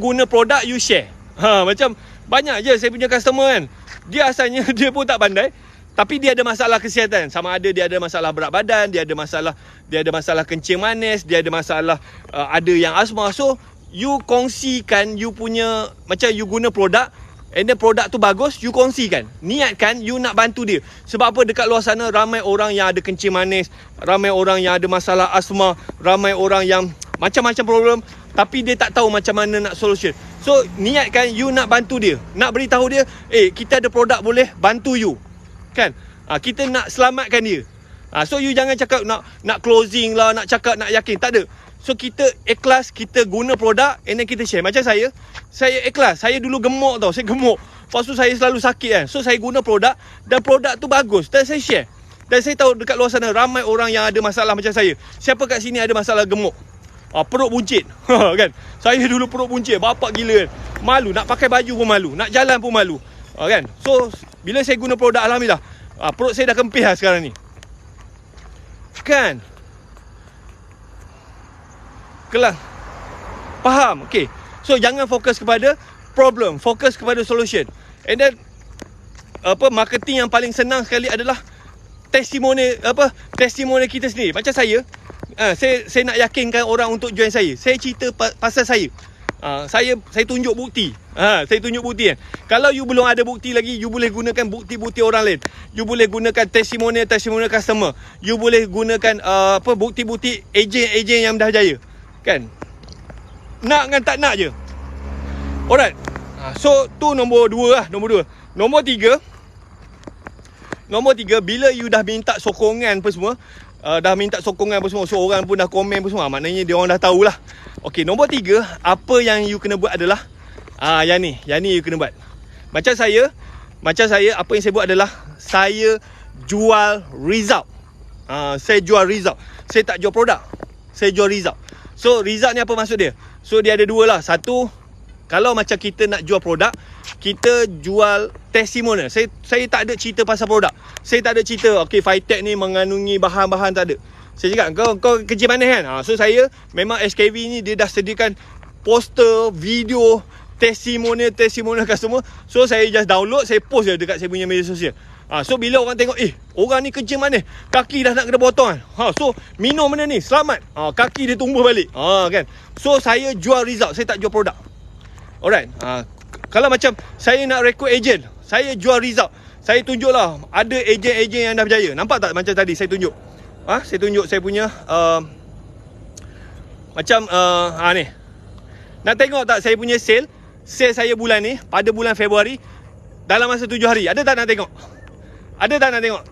guna produk, you share. Macam banyak je saya punya customer kan, dia asalnya dia pun tak pandai, tapi dia ada masalah kesihatan. Sama ada dia ada masalah berat badan, dia ada masalah kencing manis, dia ada masalah ada yang asma. So you kongsikan you punya, macam you guna produk, and then produk tu bagus, you kongsikan. Niatkan you nak bantu dia. Sebab apa, dekat luar sana ramai orang yang ada kencing manis, ramai orang yang ada masalah asma, ramai orang yang macam-macam problem, tapi dia tak tahu macam mana nak solution. So niatkan you nak bantu dia, nak beritahu dia, kita ada produk boleh bantu you kan. Kita nak selamatkan dia. So you jangan cakap nak closing lah, nak cakap nak yakin, tak ada. So kita ikhlas, kita guna produk, and then kita share. Macam saya ikhlas. Saya dulu gemuk tau, saya gemuk. Lepas tu saya selalu sakit kan. So saya guna produk, dan produk tu bagus, dan saya share. Dan saya tahu dekat luar sana ramai orang yang ada masalah macam saya. Siapa kat sini ada masalah gemuk? Perut buncit kan. Saya dulu perut buncit, bapak gila kan. Malu, nak pakai baju pun malu, nak jalan pun malu kan. So bila saya guna produk, alhamdulillah, perut saya dah kempis lah sekarang ni kan. Kelas. Faham? Okay. So jangan fokus kepada problem, fokus kepada solution. And then marketing yang paling senang sekali adalah testimoni kita sendiri. Macam saya nak yakinkan orang untuk join saya. Saya cerita pasal saya. Saya tunjuk bukti. Saya tunjuk bukti kan. Kalau you belum ada bukti lagi, you boleh gunakan bukti-bukti orang lain. You boleh gunakan testimoni customer. You boleh gunakan bukti-bukti ejen yang dah berjaya. Kan? Nak dengan tak nak je. Alright. So tu nombor 2 lah. Nombor 3, bila you dah minta sokongan apa semua, so orang pun dah komen apa semua, maknanya dia orang dah tahulah. Okay, nombor 3, apa yang you kena buat adalah yang ni you kena buat. Macam saya, apa yang saya buat adalah saya jual result. Saya jual result. Saya tak jual produk, saya jual result. So result ni apa maksud dia? So dia ada 2 lah. Satu, kalau macam kita nak jual produk, kita jual testimonial. Saya tak ada cerita pasal produk. Saya tak ada cerita okay, Fitech ni mengandungi bahan-bahan, tak ada. Saya cakap kau kerja mana kan. So saya memang SKV ni dia dah sediakan poster, video, testimonial customer. So saya just download, saya post je dekat saya punya media sosial. So bila orang tengok, orang ni kerja mana, kaki dah nak kena potong kan. So minum benda ni, selamat. Kaki dia tumbuh balik. Kan. So saya jual result, saya tak jual produk. Alright. Kalau macam saya nak rekrut ejen, saya jual result. Saya tunjuklah ada ejen-ejen yang dah berjaya. Nampak tak macam tadi saya tunjuk? Saya tunjuk saya punya macam ni. Nak tengok tak saya punya sale saya bulan ni, pada bulan Februari, dalam masa 7 hari. Ada tak nak tengok?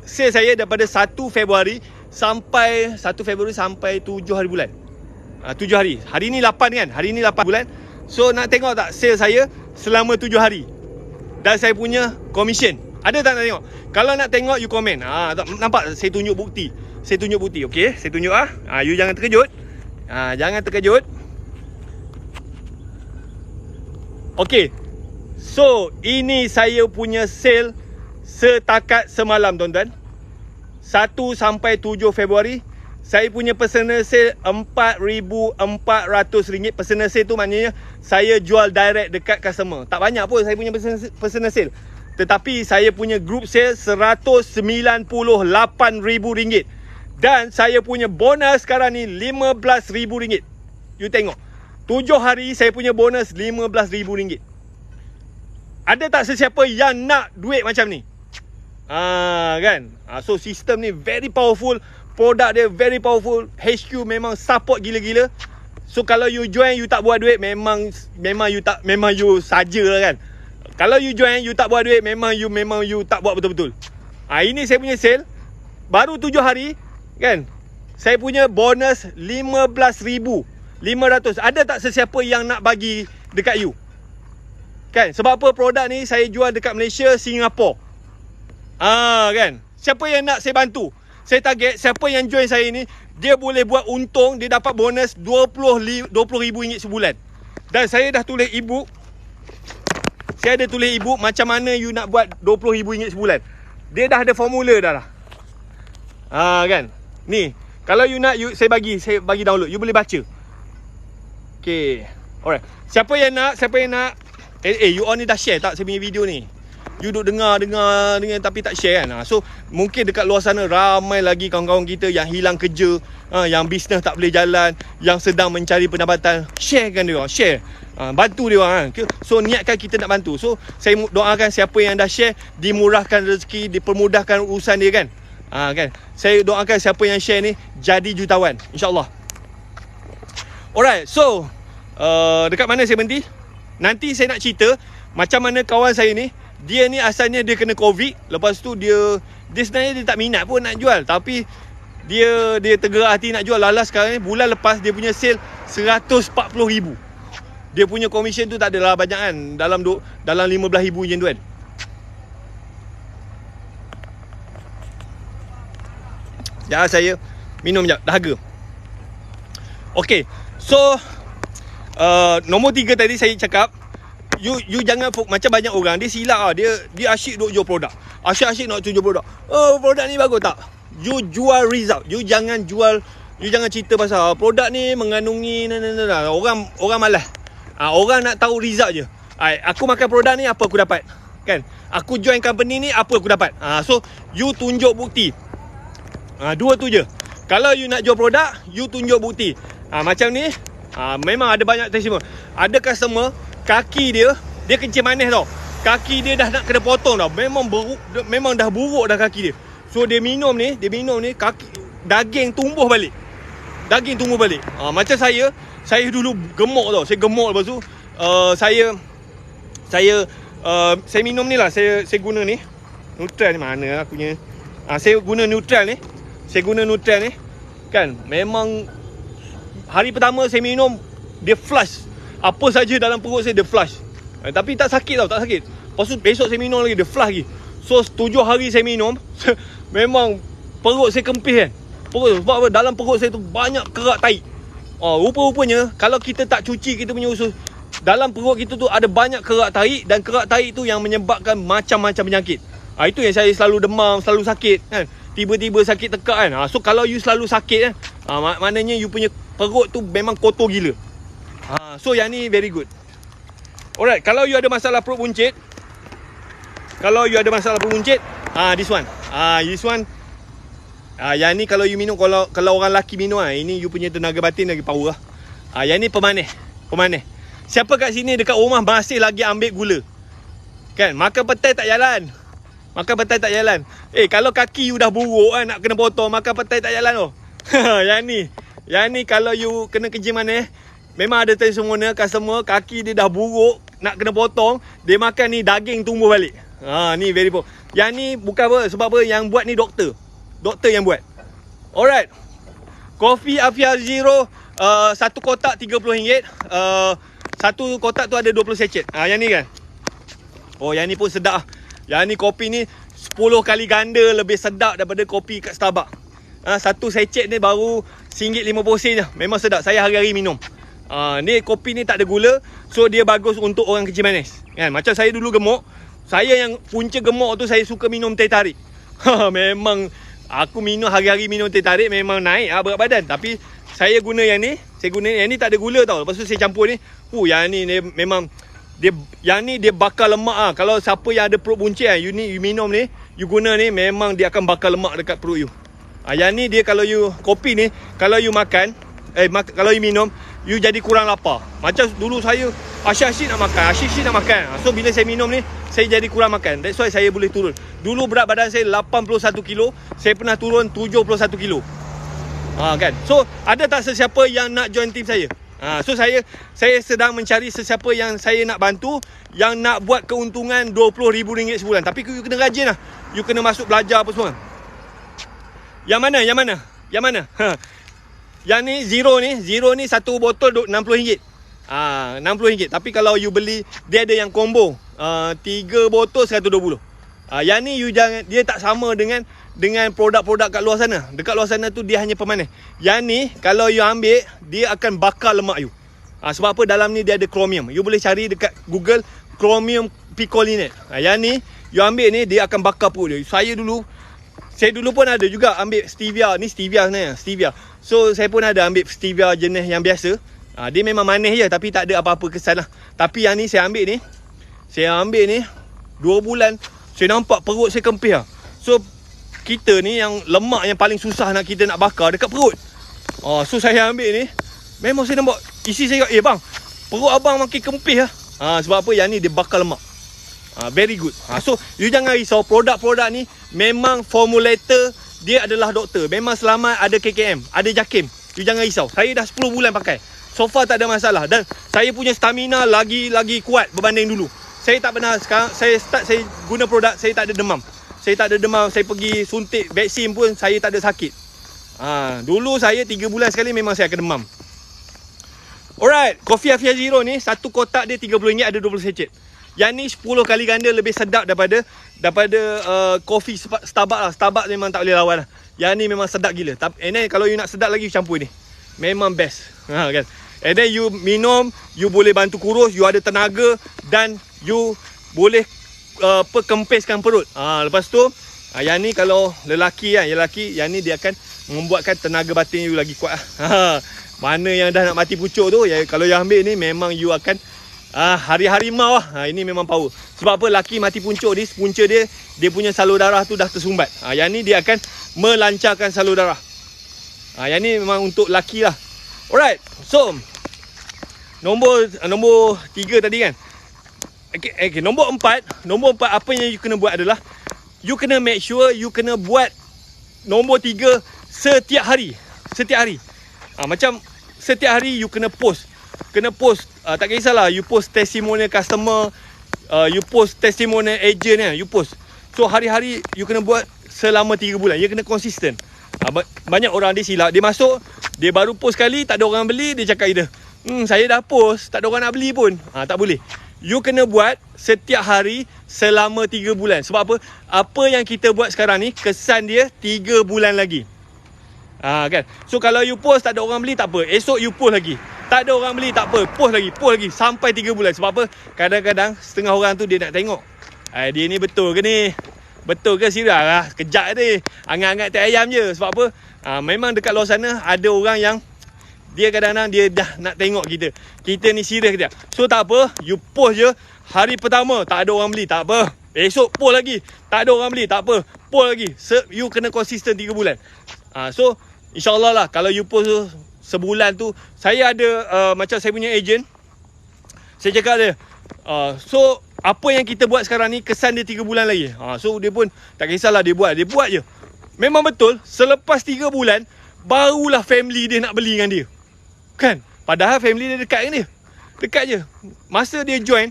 Sale saya daripada 1 Februari sampai 7 hari bulan. 7 hari. Hari ni 8 kan? Hari ni 8 bulan. So nak tengok tak sale saya selama 7 hari? Dan saya punya commission. Ada tak nak tengok? Kalau nak tengok, you komen. Nampak saya tunjuk bukti. Okay, saya tunjuk you jangan terkejut. Jangan terkejut. Okay. So ini saya punya sale setakat semalam, tuan-tuan. 1 sampai 7 Februari saya punya personal sale RM4,400. Personal sale tu maknanya saya jual direct dekat customer. Tak banyak pun saya punya personal sale. Tetapi saya punya group sale RM198,000. Dan saya punya bonus sekarang ni RM15,000. You tengok, 7 hari saya punya bonus RM15,000. Ada tak sesiapa yang nak duit macam ni? Kan? So sistem ni very powerful. Produk dia very powerful. HQ memang support gila-gila. So kalau you join, you tak buat duit, memang you saja lah kan. Kalau you join, you tak buat duit, memang you tak buat betul-betul. Ini saya punya sale baru 7 hari kan. Saya punya bonus RM15,500. Ada tak sesiapa yang nak bagi dekat you? Kan? Sebab apa produk ni saya jual dekat Malaysia, Singapura. Kan? Siapa yang nak saya bantu? Saya target siapa yang join saya ni, dia boleh buat untung, dia dapat bonus RM20,000 sebulan. Dan saya dah tulis ebook. Saya ada tulis ebook macam mana you nak buat RM20,000 sebulan. Dia dah ada formula dah lah. Kan? Ni, kalau you nak, saya bagi download. You boleh baca. Okay. Alright. Siapa yang nak? You all ni dah share tak saya punya video ni? You duk dengar tapi tak share kan. So mungkin dekat luar sana ramai lagi kawan-kawan kita yang hilang kerja, yang bisnes tak boleh jalan, yang sedang mencari pendapatan. Sharekan dia orang, share. Bantu dia orang kan. So niatkan kita nak bantu. So saya doakan siapa yang dah share dimurahkan rezeki, dipermudahkan urusan dia kan. Kan. Saya doakan siapa yang share ni jadi jutawan, insya-Allah. Alright, so dekat mana saya berhenti? Nanti saya nak cerita macam mana kawan saya ni. Dia ni asalnya dia kena COVID. Lepas tu dia sebenarnya dia tak minat pun nak jual. Tapi dia tergerak hati nak jual. Lala sekarang ni bulan lepas dia punya sale RM140,000. Dia punya commission tu tak adalah banyak kan. Dalam RM15,000 je tu kan. Jangan saya minum sekejap, dahaga. Okay, so nombor 3 tadi saya cakap, You jangan macam banyak orang dia silap dia asyik duk jual produk. Asyik nak jual produk. Produk ni bagus tak? You jual result. You jangan cerita pasal produk ni mengandungi orang malas. Orang nak tahu result je. Aku makan produk ni apa aku dapat? Kan? Aku join company ni apa aku dapat? So you tunjuk bukti. Dua tu je. Kalau you nak jual produk, you tunjuk bukti. Macam ni, memang ada banyak testimoni. Ada customer kaki dia kencing manis tau. Kaki dia dah nak kena potong dah. Memang dah buruk dah kaki dia. So dia minum ni kaki daging tumbuh balik. Macam saya dulu gemuk tau. Saya gemuk, lepas tu saya minum ni lah. Saya guna ni Nutral ni mana aku punya. Saya guna Nutral ni. Kan, memang hari pertama saya minum dia flush. Apa saja dalam perut saya dia flush. Tapi tak sakit tau, tak sakit. Lepas tu besok saya minum lagi, dia flush lagi. So 7 hari saya minum memang perut saya kempis kan. Sebab apa? Dalam perut saya tu banyak kerak tahi. Rupa-rupanya kalau kita tak cuci kita punya usus, dalam perut kita tu ada banyak kerak tahi. Dan kerak tahi tu yang menyebabkan macam-macam penyakit. Itu yang saya selalu demam, selalu sakit kan. Tiba-tiba sakit tekak kan. So kalau you selalu sakit kan, maknanya you punya perut tu memang kotor gila. So yang ni very good. Alright, kalau you ada masalah perut buncit, this one. Yang ni kalau you minum, kalau orang lelaki minum, ini you punya tenaga batin lagi power lah. Yang ni pemanis. Siapa kat sini dekat rumah masih lagi ambil gula? Kan, makan petai tak jalan. Kalau kaki you dah buruk nak kena potong, makan petai tak jalan tu. Yang ni kalau you kena kencing manis, memang ada testimonial customer kaki dia dah buruk nak kena potong, dia makan ni daging tumbuh balik. Ni very poor. Yang ni bukan apa, sebab apa yang buat ni doktor yang buat. Alright, Kopi Afia Zero, satu kotak RM30. Satu kotak tu ada 20 sachet. Yang ni kan, yang ni pun sedap. Yang ni kopi ni 10 kali ganda lebih sedap daripada kopi kat Starbucks. Satu sachet ni baru RM1.50 je. Memang sedap, saya hari-hari minum. Ni kopi ni tak ada gula. So dia bagus untuk orang kencing manis kan? Macam saya dulu gemuk. Saya yang punca gemuk tu, saya suka minum teh tarik. Memang Aku minum hari-hari minum teh tarik memang naik berat badan. Tapi saya guna yang ni, yang ni tak ada gula tau. Lepas tu saya campur ni. Yang ni memang yang ni dia bakar lemak Kalau siapa yang ada perut buncit you minum ni, you guna ni, memang dia akan bakar lemak dekat perut you. Yang ni dia kalau you kopi ni, kalau you makan, kalau you minum, you jadi kurang lapar. Macam dulu saya asyik nak makan. So bila saya minum ni, saya jadi kurang makan. That's why saya boleh turun. Dulu berat badan saya 81 kilo, saya pernah turun 71 kilo. Kan. So ada tak sesiapa yang nak join team saya? So saya sedang mencari sesiapa yang saya nak bantu, yang nak buat keuntungan RM20,000 sebulan. Tapi you kena rajin lah. You kena masuk belajar apa semua. Yang mana? Yang ni Zero ni satu botol RM60. RM60. Tapi kalau you beli, dia ada yang combo 3 botol RM120. Yang ni you jangan, dia tak sama dengan produk-produk kat luar sana. Dekat luar sana tu dia hanya pemanis. Yang ni kalau you ambil, dia akan bakar lemak you. Sebab apa? Dalam ni dia ada chromium. You boleh cari dekat Google chromium picolinate. Yang ni you ambil ni, dia akan bakar perut dia. Saya dulu pun ada juga ambil stevia. Ni stevia sebenarnya, stevia. So saya pun ada ambil stevia jenis yang biasa. Dia memang manis je, tapi tak ada apa-apa kesan lah. Tapi yang ni saya ambil ni 2 bulan, saya nampak perut saya kempis lah. So kita ni yang lemak yang paling susah kita nak bakar dekat perut. So saya ambil ni, memang saya nampak isi saya kata, bang, perut abang makin kempis lah. Sebab apa? Yang ni dia bakar lemak. Very good. So you jangan risau, produk-produk ni memang formulator dia adalah doktor. Memang selamat ada KKM, ada JAKIM. You jangan risau. Saya dah 10 bulan pakai. So far tak ada masalah. Dan saya punya stamina lagi kuat berbanding dulu. Saya tak pernah, sekarang saya guna produk, saya tak ada demam. Saya pergi suntik vaksin pun saya tak ada sakit. Dulu saya 3 bulan sekali memang saya akan demam. Alright, Coffee Afia Zero ni satu kotak dia RM30, ada 20 sachet. Yang ni 10 kali ganda lebih sedap daripada kopi Starbucks lah. Starbucks memang tak boleh lawan lah. Yang ni memang sedap gila. And then kalau you nak sedap lagi, you campur ni. Memang best. Kan? And then you minum, you boleh bantu kurus, you ada tenaga, dan you boleh kempiskan perut. Lepas tu yang ni kalau lelaki, yang ni dia akan membuatkan tenaga batin you lagi kuat. Mana yang dah nak mati pucuk tu, kalau you ambil ni, memang you akan hari-hari mau lah. Ini memang power. Sebab apa? Laki mati puncuk ni, punca dia punya salur darah tu dah tersumbat. Yang ni dia akan melancarkan salur darah. Yang ni memang untuk laki lah. Alright, so nombor 3 tadi kan. Okay, nombor 4 apa yang you kena buat adalah, you kena make sure you kena buat nombor 3 setiap hari. Macam setiap hari you kena post. Tak kisahlah you post testimonial customer, you post testimonial agent kan, you post. So hari-hari you kena buat selama 3 bulan. You kena konsisten. Banyak orang dia silap, dia masuk, dia baru post sekali, tak ada orang beli, dia cakap dia, saya dah post, tak ada orang nak beli pun. Tak boleh. You kena buat setiap hari selama 3 bulan. Sebab apa? Apa yang kita buat sekarang ni, kesan dia 3 bulan lagi. Kan? So kalau you post tak ada orang beli, tak apa. Esok you post lagi, tak ada orang beli, tak apa. Post lagi sampai 3 bulan. Sebab apa? Kadang-kadang setengah orang tu dia nak tengok, dia ni betul ke ni? Betul ke serius lah? Kejap ni, angat-angat teh ayam je. Sebab apa? Memang dekat luar sana ada orang yang dia kadang-kadang dia dah nak tengok kita ni serius ke tak. So tak apa, you post je. Hari pertama tak ada orang beli, tak apa. Esok post lagi, tak ada orang beli, tak apa. Post lagi. You kena konsisten 3 bulan. So InsyaAllah lah, kalau you post tu sebulan tu, saya ada macam saya punya agent, saya cakap dia, so apa yang kita buat sekarang ni, kesan dia 3 bulan lagi. So dia pun tak kisahlah, dia buat je. Memang betul, selepas 3 bulan barulah family dia nak beli dengan dia. Kan? Padahal family dia dekat dengan dia. Dekat je. Masa dia join,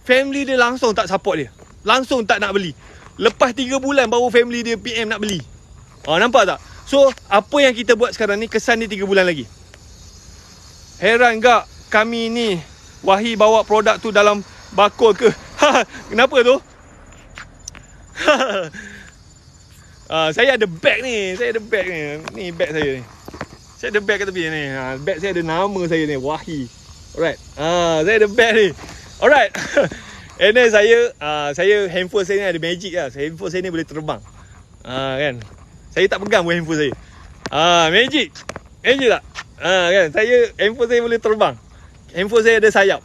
family dia langsung tak support dia. Langsung tak nak beli. Lepas 3 bulan baru family dia PM nak beli. Nampak tak? So, apa yang kita buat sekarang ni, kesan dia 3 bulan lagi. Heran tak kami ni, Wahid bawa produk tu dalam bakul ke? Kenapa tu? Saya ada bag ni. Ni bag saya ni. Saya ada bag kat tepi ni. Bag saya ada nama saya ni, Wahid. Alright. Saya ada bag ni. Alright. And then saya handphone saya ni ada magic lah. Handphone saya ni boleh terbang. Kan? Saya tak pegang pun handphone saya. Magic. Magic tak? Kan, handphone saya boleh terbang. Handphone saya ada sayap.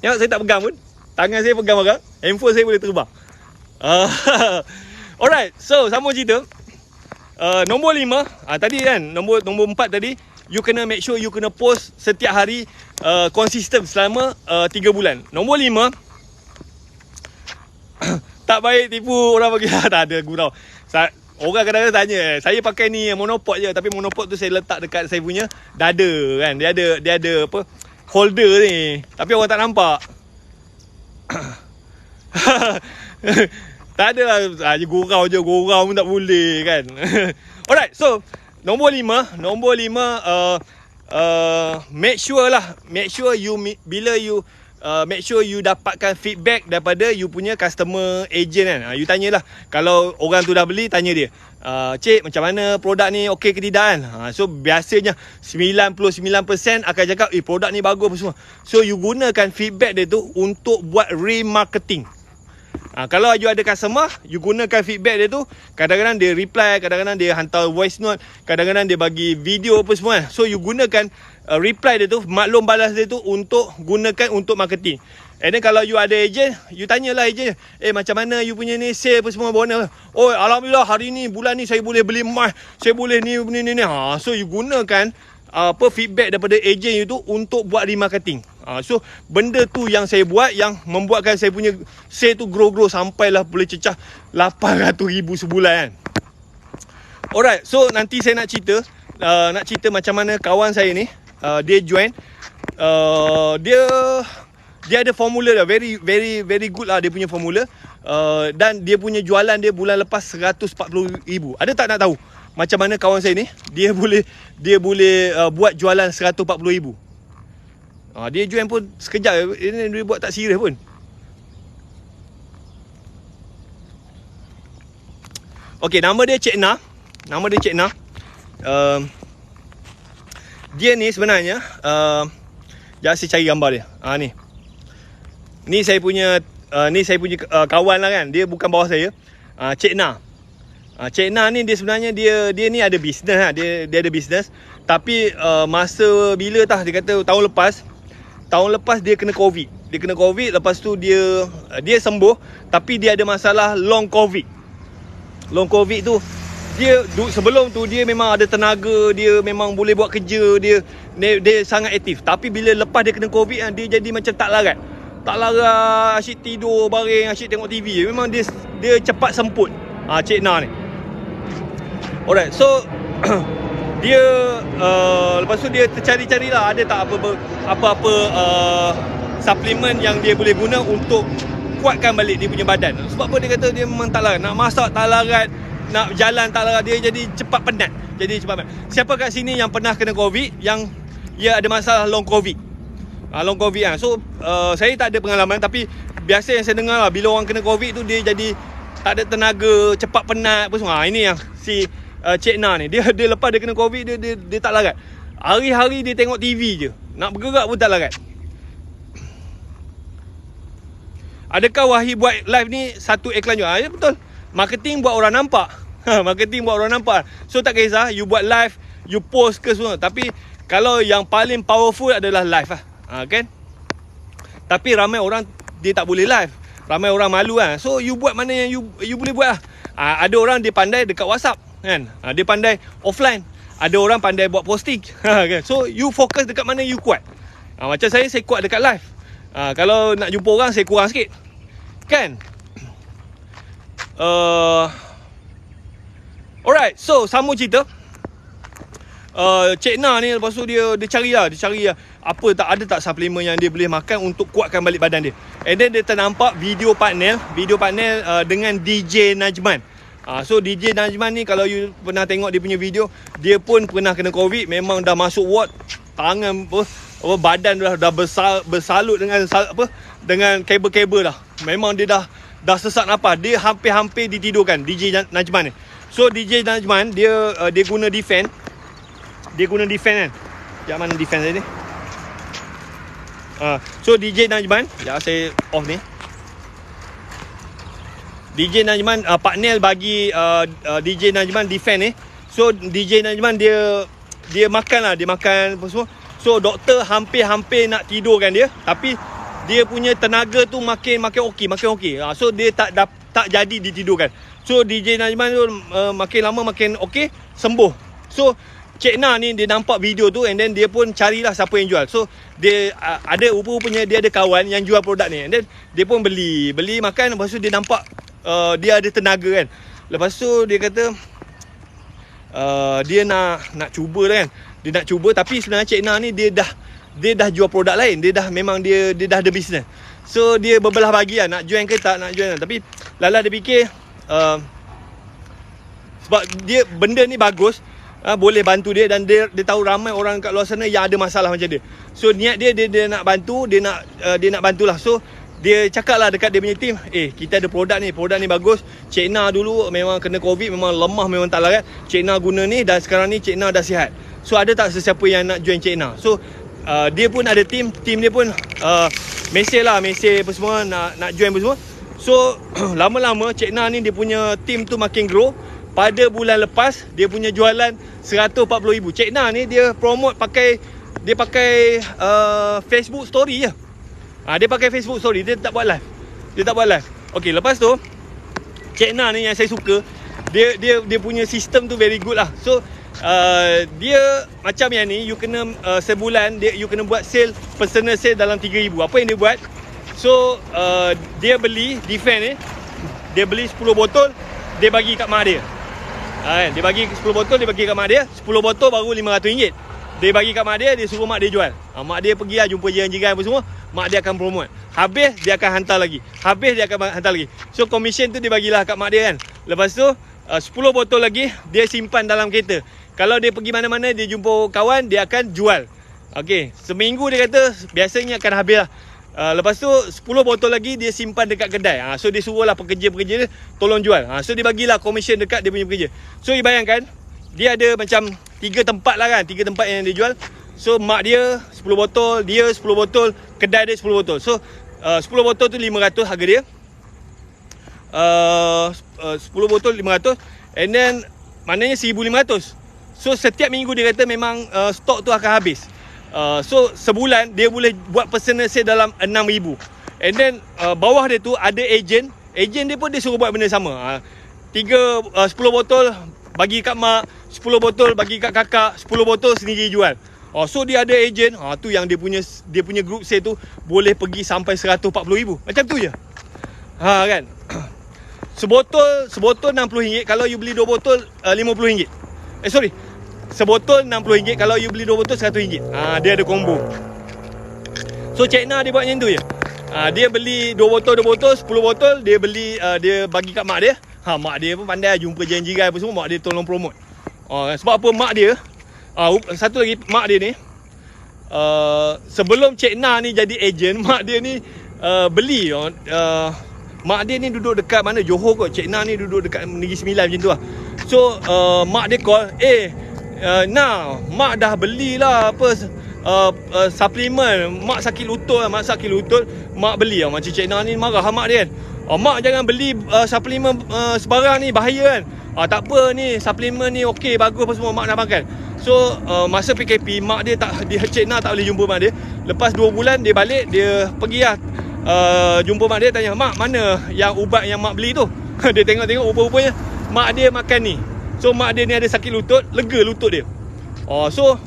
Tengok, saya tak pegang pun. Tangan saya pegang barang, handphone saya boleh terbang. Alright, so sambung cerita. Nombor 5, tadi kan, nombor 4 tadi, you kena make sure you kena post setiap hari, konsisten selama 3 bulan. Nombor 5, tak baik tipu orang bagi tak ada gurau. Orang kadang-kadang tanya, saya pakai ni monopod je, tapi monopod tu saya letak dekat saya punya dada kan. Dia ada apa, holder ni, tapi orang tak nampak. Tak ada lah, gurau pun tak boleh kan. Alright, so nombor 5, make sure you bila you make sure you dapatkan feedback daripada you punya customer agent kan. You tanyalah, kalau orang tu dah beli, tanya dia, cik, macam mana produk ni, okey ke tidak kan. So biasanya 99% akan cakap produk ni bagus apa semua. So you gunakan feedback dia tu untuk buat remarketing. Kalau you ada customer, you gunakan feedback dia tu. Kadang-kadang dia reply, kadang-kadang dia hantar voice note, kadang-kadang dia bagi video apa semua. So you gunakan reply dia tu, maklum balas dia tu, untuk gunakan untuk marketing. And then kalau you ada agent, you tanyalah agent, macam mana you punya ni, sale apa semua, bona. Oh, alhamdulillah hari ni, bulan ni saya boleh beli emas, saya boleh ni. So you gunakan feedback daripada agent you tu untuk buat remarketing. So benda tu yang saya buat, yang membuatkan saya punya sale tu grow sampailah boleh cecah 800,000 sebulan kan. Alright, so nanti saya nak cerita macam mana kawan saya ni, dia join, dia ada formula dia, very good lah dia punya formula, dan dia punya jualan dia bulan lepas 140,000. Ada tak nak tahu macam mana kawan saya ni dia boleh buat jualan 140,000? Dia join pun sekejap, ini dia buat tak serius pun. Okey, nama dia Cik Na. Dia ni sebenarnya, jangan saya cari gambar dia. Ni saya punya kawan lah kan. Dia bukan bawah saya. Cik Na. Cik Na ni dia sebenarnya dia ni ada bisnes lah. Dia ada bisnes. Tapi masa bila dia kata tahun lepas dia kena COVID. Lepas tu dia sembuh, tapi dia ada masalah long COVID. Long COVID tu, sebelum tu dia memang ada tenaga, dia memang boleh buat kerja, dia sangat aktif. Tapi bila lepas dia kena COVID, dia jadi macam tak larat, asyik tidur baring, asyik tengok TV. Memang dia cepat semput. Cik Na ni. Alright, so dia lepas tu dia tercari-carilah ada tak apa-apa suplemen yang dia boleh guna untuk kuatkan balik dia punya badan. Sebab apa dia kata dia memang tak larat, nak masak tak larat, nak jalan tak larat, dia jadi cepat penat. Siapa kat sini yang pernah kena COVID, yang dia ada masalah long COVID? Long COVID kan. So saya tak ada pengalaman, tapi biasa yang saya dengar lah, bila orang kena COVID tu dia jadi tak ada tenaga, cepat penat apa semua. Ini yang si Cik Na ni, dia lepas dia kena COVID, dia tak larat. Hari-hari dia tengok TV je, nak bergerak pun tak larat. Adakah Wahid buat live ni satu iklan juga? Ya betul. Marketing buat orang nampak. So tak kisah you buat live, you post ke semua, tapi kalau yang paling powerful adalah live lah. Kan? Tapi ramai orang dia tak boleh live. Ramai orang malu kan. So you buat mana yang you boleh buat lah. Ada orang dia pandai dekat WhatsApp kan. Dia pandai offline. Ada orang pandai buat posting. Kan? So you fokus dekat mana you kuat. Macam saya kuat dekat live. Kalau nak jumpa orang saya kurang sikit. Kan? Alright, so sambung cerita. Cik Na ni lepas tu dia cari apa ada tak suplemen yang dia boleh makan untuk kuatkan balik badan dia. And then dia ternampak video panel dengan DJ Najman. So DJ Najman ni kalau you pernah tengok dia punya video, dia pun pernah kena COVID, memang dah masuk ward, tangan badan dah bersalut dengan kabel-kabel dah. Memang dia dah sesak nafas, dia hampir ditidurkan DJ Najman ni. So DJ Najman dia guna defend. Kan. Yang mana defend saya ni? So DJ Najman, saya off ni. DJ Najman, Pak Nel bagi DJ Najman defend So DJ Najman dia makan lah, dia makan apa semua. So doktor hampir nak tidurkan dia, tapi dia punya tenaga tu makin okey. So dia tak jadi ditidurkan. So DJ Najman tu makin lama makin okey, sembuh. So Cik Na ni dia nampak video tu, and then dia pun carilah siapa yang jual. So dia ada rupanya dia ada kawan yang jual produk ni, and then dia pun beli makan. Lepas tu dia nampak dia ada tenaga kan. Lepas tu dia kata dia nak cuba kan. Dia nak cuba, tapi sebenarnya Cik Na ni dia dah jual produk lain. Dia dah ada bisnes. So dia berbelah bagi lah, nak join ke tak nak join. Tapi Lala dia fikir sebab dia benda ni bagus, boleh bantu dia, dan dia tahu ramai orang kat luar sana yang ada masalah macam dia. So niat dia nak bantu, dia nak bantulah. So dia cakap lah dekat dia punya team, kita ada produk ni bagus. Cik Na dulu memang kena COVID, memang lemah, memang tak larat. Cik Na guna ni, dan sekarang ni Cik Na dah sihat. So ada tak sesiapa yang nak join Cik Na? So dia pun ada team dia pun mesej apa semua, nak join apa semua. So lama-lama Cik Na ni dia punya team tu makin grow. Pada bulan lepas dia punya jualan 140,000. Cik Na ni dia promote pakai Facebook story je. Dia pakai Facebook story, dia tak buat live. Okey, lepas tu Cik Na ni yang saya suka, dia punya sistem tu very good lah. So dia macam yang ni, you kena sebulan you kena buat sale, personal sale dalam 3,000. Apa yang dia buat? So dia beli defend dia beli 10 botol, dia bagi kat mak dia. Dia bagi 10 botol, dia bagi kat mak dia. 10 botol baru RM500. Dia bagi kat mak dia, dia suruh mak dia jual. Mak dia pergi lah jumpa jiran-jiran apa semua. Mak dia akan promote. Habis dia akan hantar lagi. So commission tu dia bagilah kat mak dia kan. Lepas tu 10 botol lagi dia simpan dalam kereta. Kalau dia pergi mana-mana, dia jumpa kawan, dia akan jual. Okey, seminggu dia kata biasanya akan habis lah. Lepas tu 10 botol lagi dia simpan dekat kedai. So dia suruh lah pekerja-pekerja dia tolong jual. So dia bagilah commission dekat dia punya pekerja. So you bayangkan, dia ada macam 3 tempat lah kan, 3 tempat yang dia jual. So mak dia 10 botol, dia 10 botol, kedai dia 10 botol. So 10 botol tu 500 harga dia. 10 botol 500, and then maknanya 1,500. So setiap minggu dia kata memang stok tu akan habis. So sebulan dia boleh buat personal sale dalam 6,000. And then bawah dia tu ada ejen dia pun dia suruh buat benda sama. 10 botol bagi kat mak, 10 botol bagi kat kakak, 10 botol sendiri jual. So dia ada ejen. Tu yang dia punya group sale tu boleh pergi sampai 140,000. Macam tu je. Kan. Sebotol RM60. Kalau you beli 2 botol RM50. Sebotol RM60. Kalau you beli 2 botol RM100. Dia ada combo. So Cik Na dia buat macam tu je. Dia beli 2 botol 10 botol dia beli, dia bagi kat mak dia. Mak dia pun pandai jumpa jiran-jiran apa semua, mak dia tolong promote. Sebab apa mak dia, satu lagi mak dia ni, sebelum Cik Na ni jadi ejen, mak dia ni beli. Mak dia ni duduk dekat mana, Johor kot. Cik Na ni duduk dekat Negeri Sembilan macam tu lah. So mak dia call, Na, mak dah belilah suplemen. Mak sakit lutut. Mak beli lah. Macam Cik Na ni marah mak dia kan. Mak jangan beli suplemen sebarang ni, bahaya kan. Tak apa ni, suplemen ni okey, bagus apa semua, mak nak makan. So masa PKP, mak dia Cik Na tak boleh jumpa mak dia. Lepas 2 bulan dia balik, dia pergi lah jumpa mak dia, tanya, mak mana yang ubat yang mak beli tu? Dia tengok-tengok, rupa-rupanya mak dia makan ni. So mak dia ni ada sakit lutut, lega lutut dia. So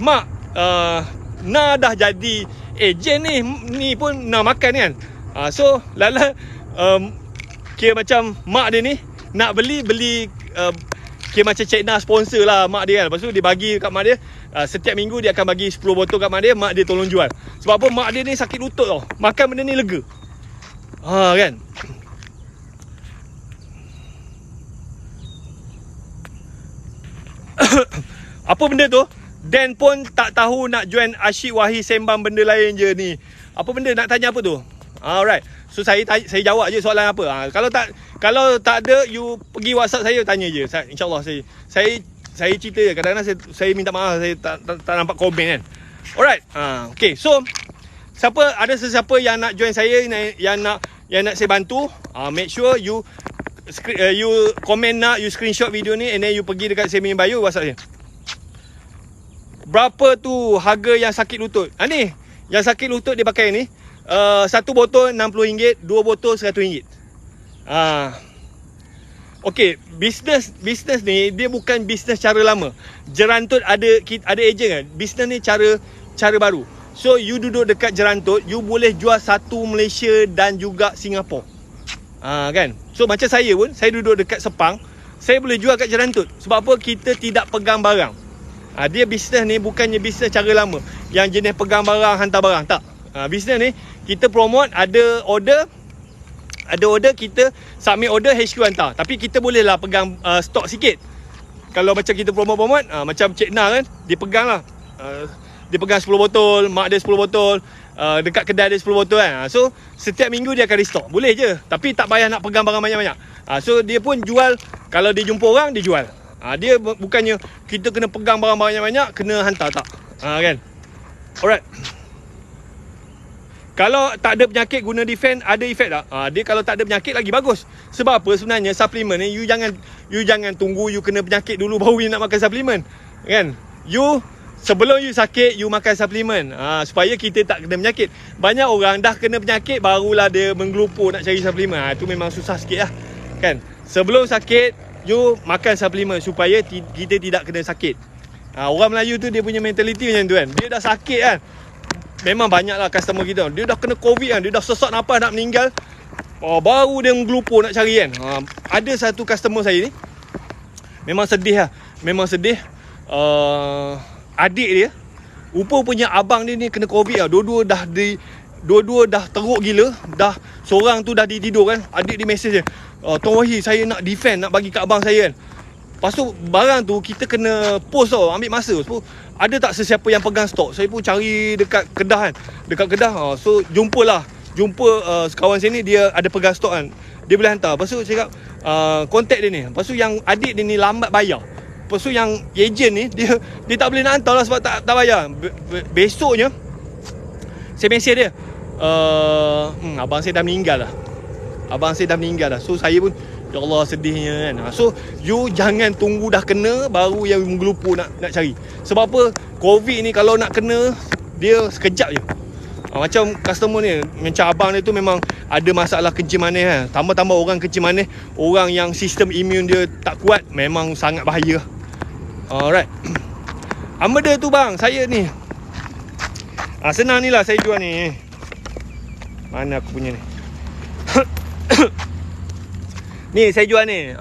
mak, Na dah jadi ejen ni pun nak makan kan. So Lala kira macam mak dia ni nak beli kira macam Cik Na sponsor lah mak dia kan. Lepas tu dia bagi kat mak dia, setiap minggu dia akan bagi 10 botol kat mak dia tolong jual. Sebab apa? Mak dia ni sakit lutut tau, makan benda ni lega. Kan. Apa benda tu? Dan pun tak tahu nak join Asyik Wahid sembang benda lain je ni. Apa benda nak tanya apa tu? Alright. So saya jawab je soalan apa. Kalau tak ada, you pergi WhatsApp saya, tanya je. InsyaAllah saya cerita je. Kadang-kadang saya minta maaf, saya tak nampak komen kan. Alright. Okay. So ada sesiapa yang nak join saya, yang nak yang nak saya bantu, make sure you komen nak, you screenshot video ni, and then you pergi dekat saya punya bio, WhatsApp saya. Berapa tu harga yang sakit lutut? Ni, yang sakit lutut dia pakai ni. Satu botol RM60, dua botol RM100. Okay, bisnes ni dia bukan bisnes cara lama. Jerantut ada ejen kan. Bisnes ni cara baru. So you duduk dekat Jerantut, you boleh jual satu Malaysia dan juga Singapura. Kan? So macam saya pun, saya duduk dekat Sepang, saya boleh jual kat Jerantut. Sebab apa? Kita tidak pegang barang. Dia bisnes ni bukannya bisnes cara lama yang jenis pegang barang, hantar barang. Tak. Bisnes ni kita promote, ada order kita submit order, HQ hantar. Tapi kita bolehlah pegang stok sikit. Kalau macam kita promote macam Cik Na kan, dia pegang lah. Dia pegang 10 botol, mak dia 10 botol, dekat kedai dia 10 botol kan. So setiap minggu dia akan restock. Boleh je, tapi tak payah nak pegang barang banyak-banyak. So dia pun jual, kalau dia jumpa orang dia jual. Dia bukannya kita kena pegang barang banyak-banyak, kena hantar, tak. Kan. Alright. Kalau tak ada penyakit guna Defend, ada efek tak? Dia kalau tak ada penyakit lagi bagus. Sebab apa? Sebenarnya suplemen ni you jangan tunggu you kena penyakit dulu baru you nak makan suplemen. Kan? Sebelum you sakit, you makan suplemen. Supaya kita tak kena penyakit. Banyak orang dah kena penyakit barulah dia menggelupur nak cari suplemen. Itu memang susah sikit lah. Kan? Sebelum sakit, you makan suplemen supaya kita tidak kena sakit. Orang Melayu tu dia punya mentality macam tu kan. Dia dah sakit kan. Memang banyaklah customer kita. Dia dah kena COVID kan. Dia dah sesak nafas nak meninggal. Baru dia menggelupur nak cari kan. Ada satu customer saya ni, memang sedih lah. Memang sedih. Adik dia, rupa-rupanya abang dia ni kena COVID lah. Dua-dua dah teruk gila. Dah seorang tu dah tidur kan. Adik dia mesej dia, Tuan Wahid, saya nak Defend, nak bagi kat abang saya kan. Lepas tu barang tu kita kena post tau, ambil masa. So ada tak sesiapa yang pegang stok? Saya pun cari dekat Kedah kan. Dekat Kedah, so jumpa sekawan sini, dia ada pegang stok kan. Dia boleh hantar. Lepas tu saya cakap, contact dia ni. Lepas tu yang adik dia ni lambat bayar. Lepas tu yang ejen ni, dia tak boleh nak hantar lah sebab tak bayar. Besoknya saya mesej dia, abang saya dah meninggal lah. So saya pun, ya Allah, sedihnya kan. So you jangan tunggu dah kena baru yang menggelupur nak cari. Sebab apa? COVID ni kalau nak kena, dia sekejap je. Macam customer ni, macam abang dia tu memang ada masalah kencing manis kan. Tambah-tambah orang kencing manis, orang yang sistem imun dia tak kuat, memang sangat bahaya. Alright. Amada tu bang, saya ni. Senang ni lah saya jual ni. Mana aku punya ni? Ni saya jual ni.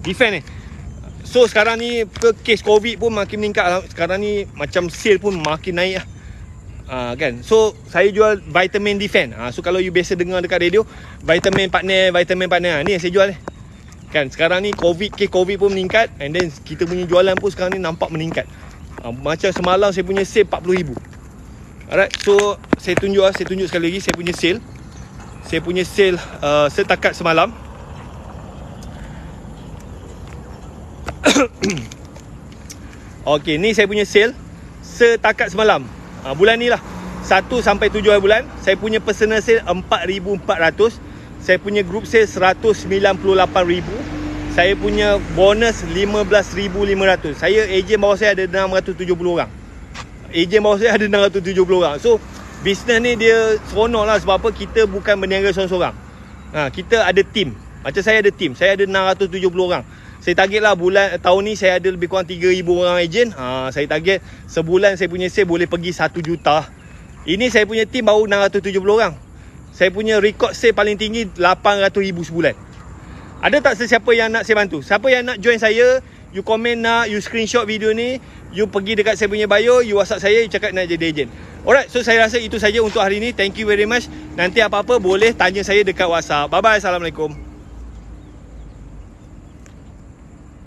Defend ni. So sekarang ni kes COVID pun makin meningkat. Sekarang ni macam sale pun makin naik lah. Kan. So saya jual vitamin Defend. So kalau you biasa dengar dekat radio, vitamin partner. Ni saya jual ni. Kan sekarang ni kes COVID pun meningkat, and then kita punya jualan pun sekarang ni nampak meningkat. Macam semalam saya punya sale 40,000. Alright. So saya tunjuk sekali lagi saya punya sale. Saya punya sale setakat semalam. Okey, ni saya punya sale setakat semalam. Bulan ni lah, 1 sampai 7 hari bulan. Saya punya personal sale 4,400. Saya punya group sale 198,000. Saya punya bonus 15,500. Saya ejen bawah saya ada 670 orang. So bisnes ni dia seronok lah. Sebab apa? Kita bukan berniaga seorang-seorang. Kita ada team. Macam saya ada team. Saya ada 670 orang. Saya target lah tahun ni saya ada lebih kurang 3,000 orang ejen. Saya target sebulan saya punya sale boleh pergi 1 juta. Ini saya punya team baru 670 orang. Saya punya record sale paling tinggi 800,000 sebulan. Ada tak sesiapa yang nak saya bantu? Siapa yang nak join saya, you komen nak, you screenshot video ni, you pergi dekat saya punya bio, you WhatsApp saya, you cakap nak jadi ejen. Alright, so saya rasa itu saja untuk hari ni. Thank you very much. Nanti apa-apa boleh tanya saya dekat WhatsApp. Bye bye. Assalamualaikum.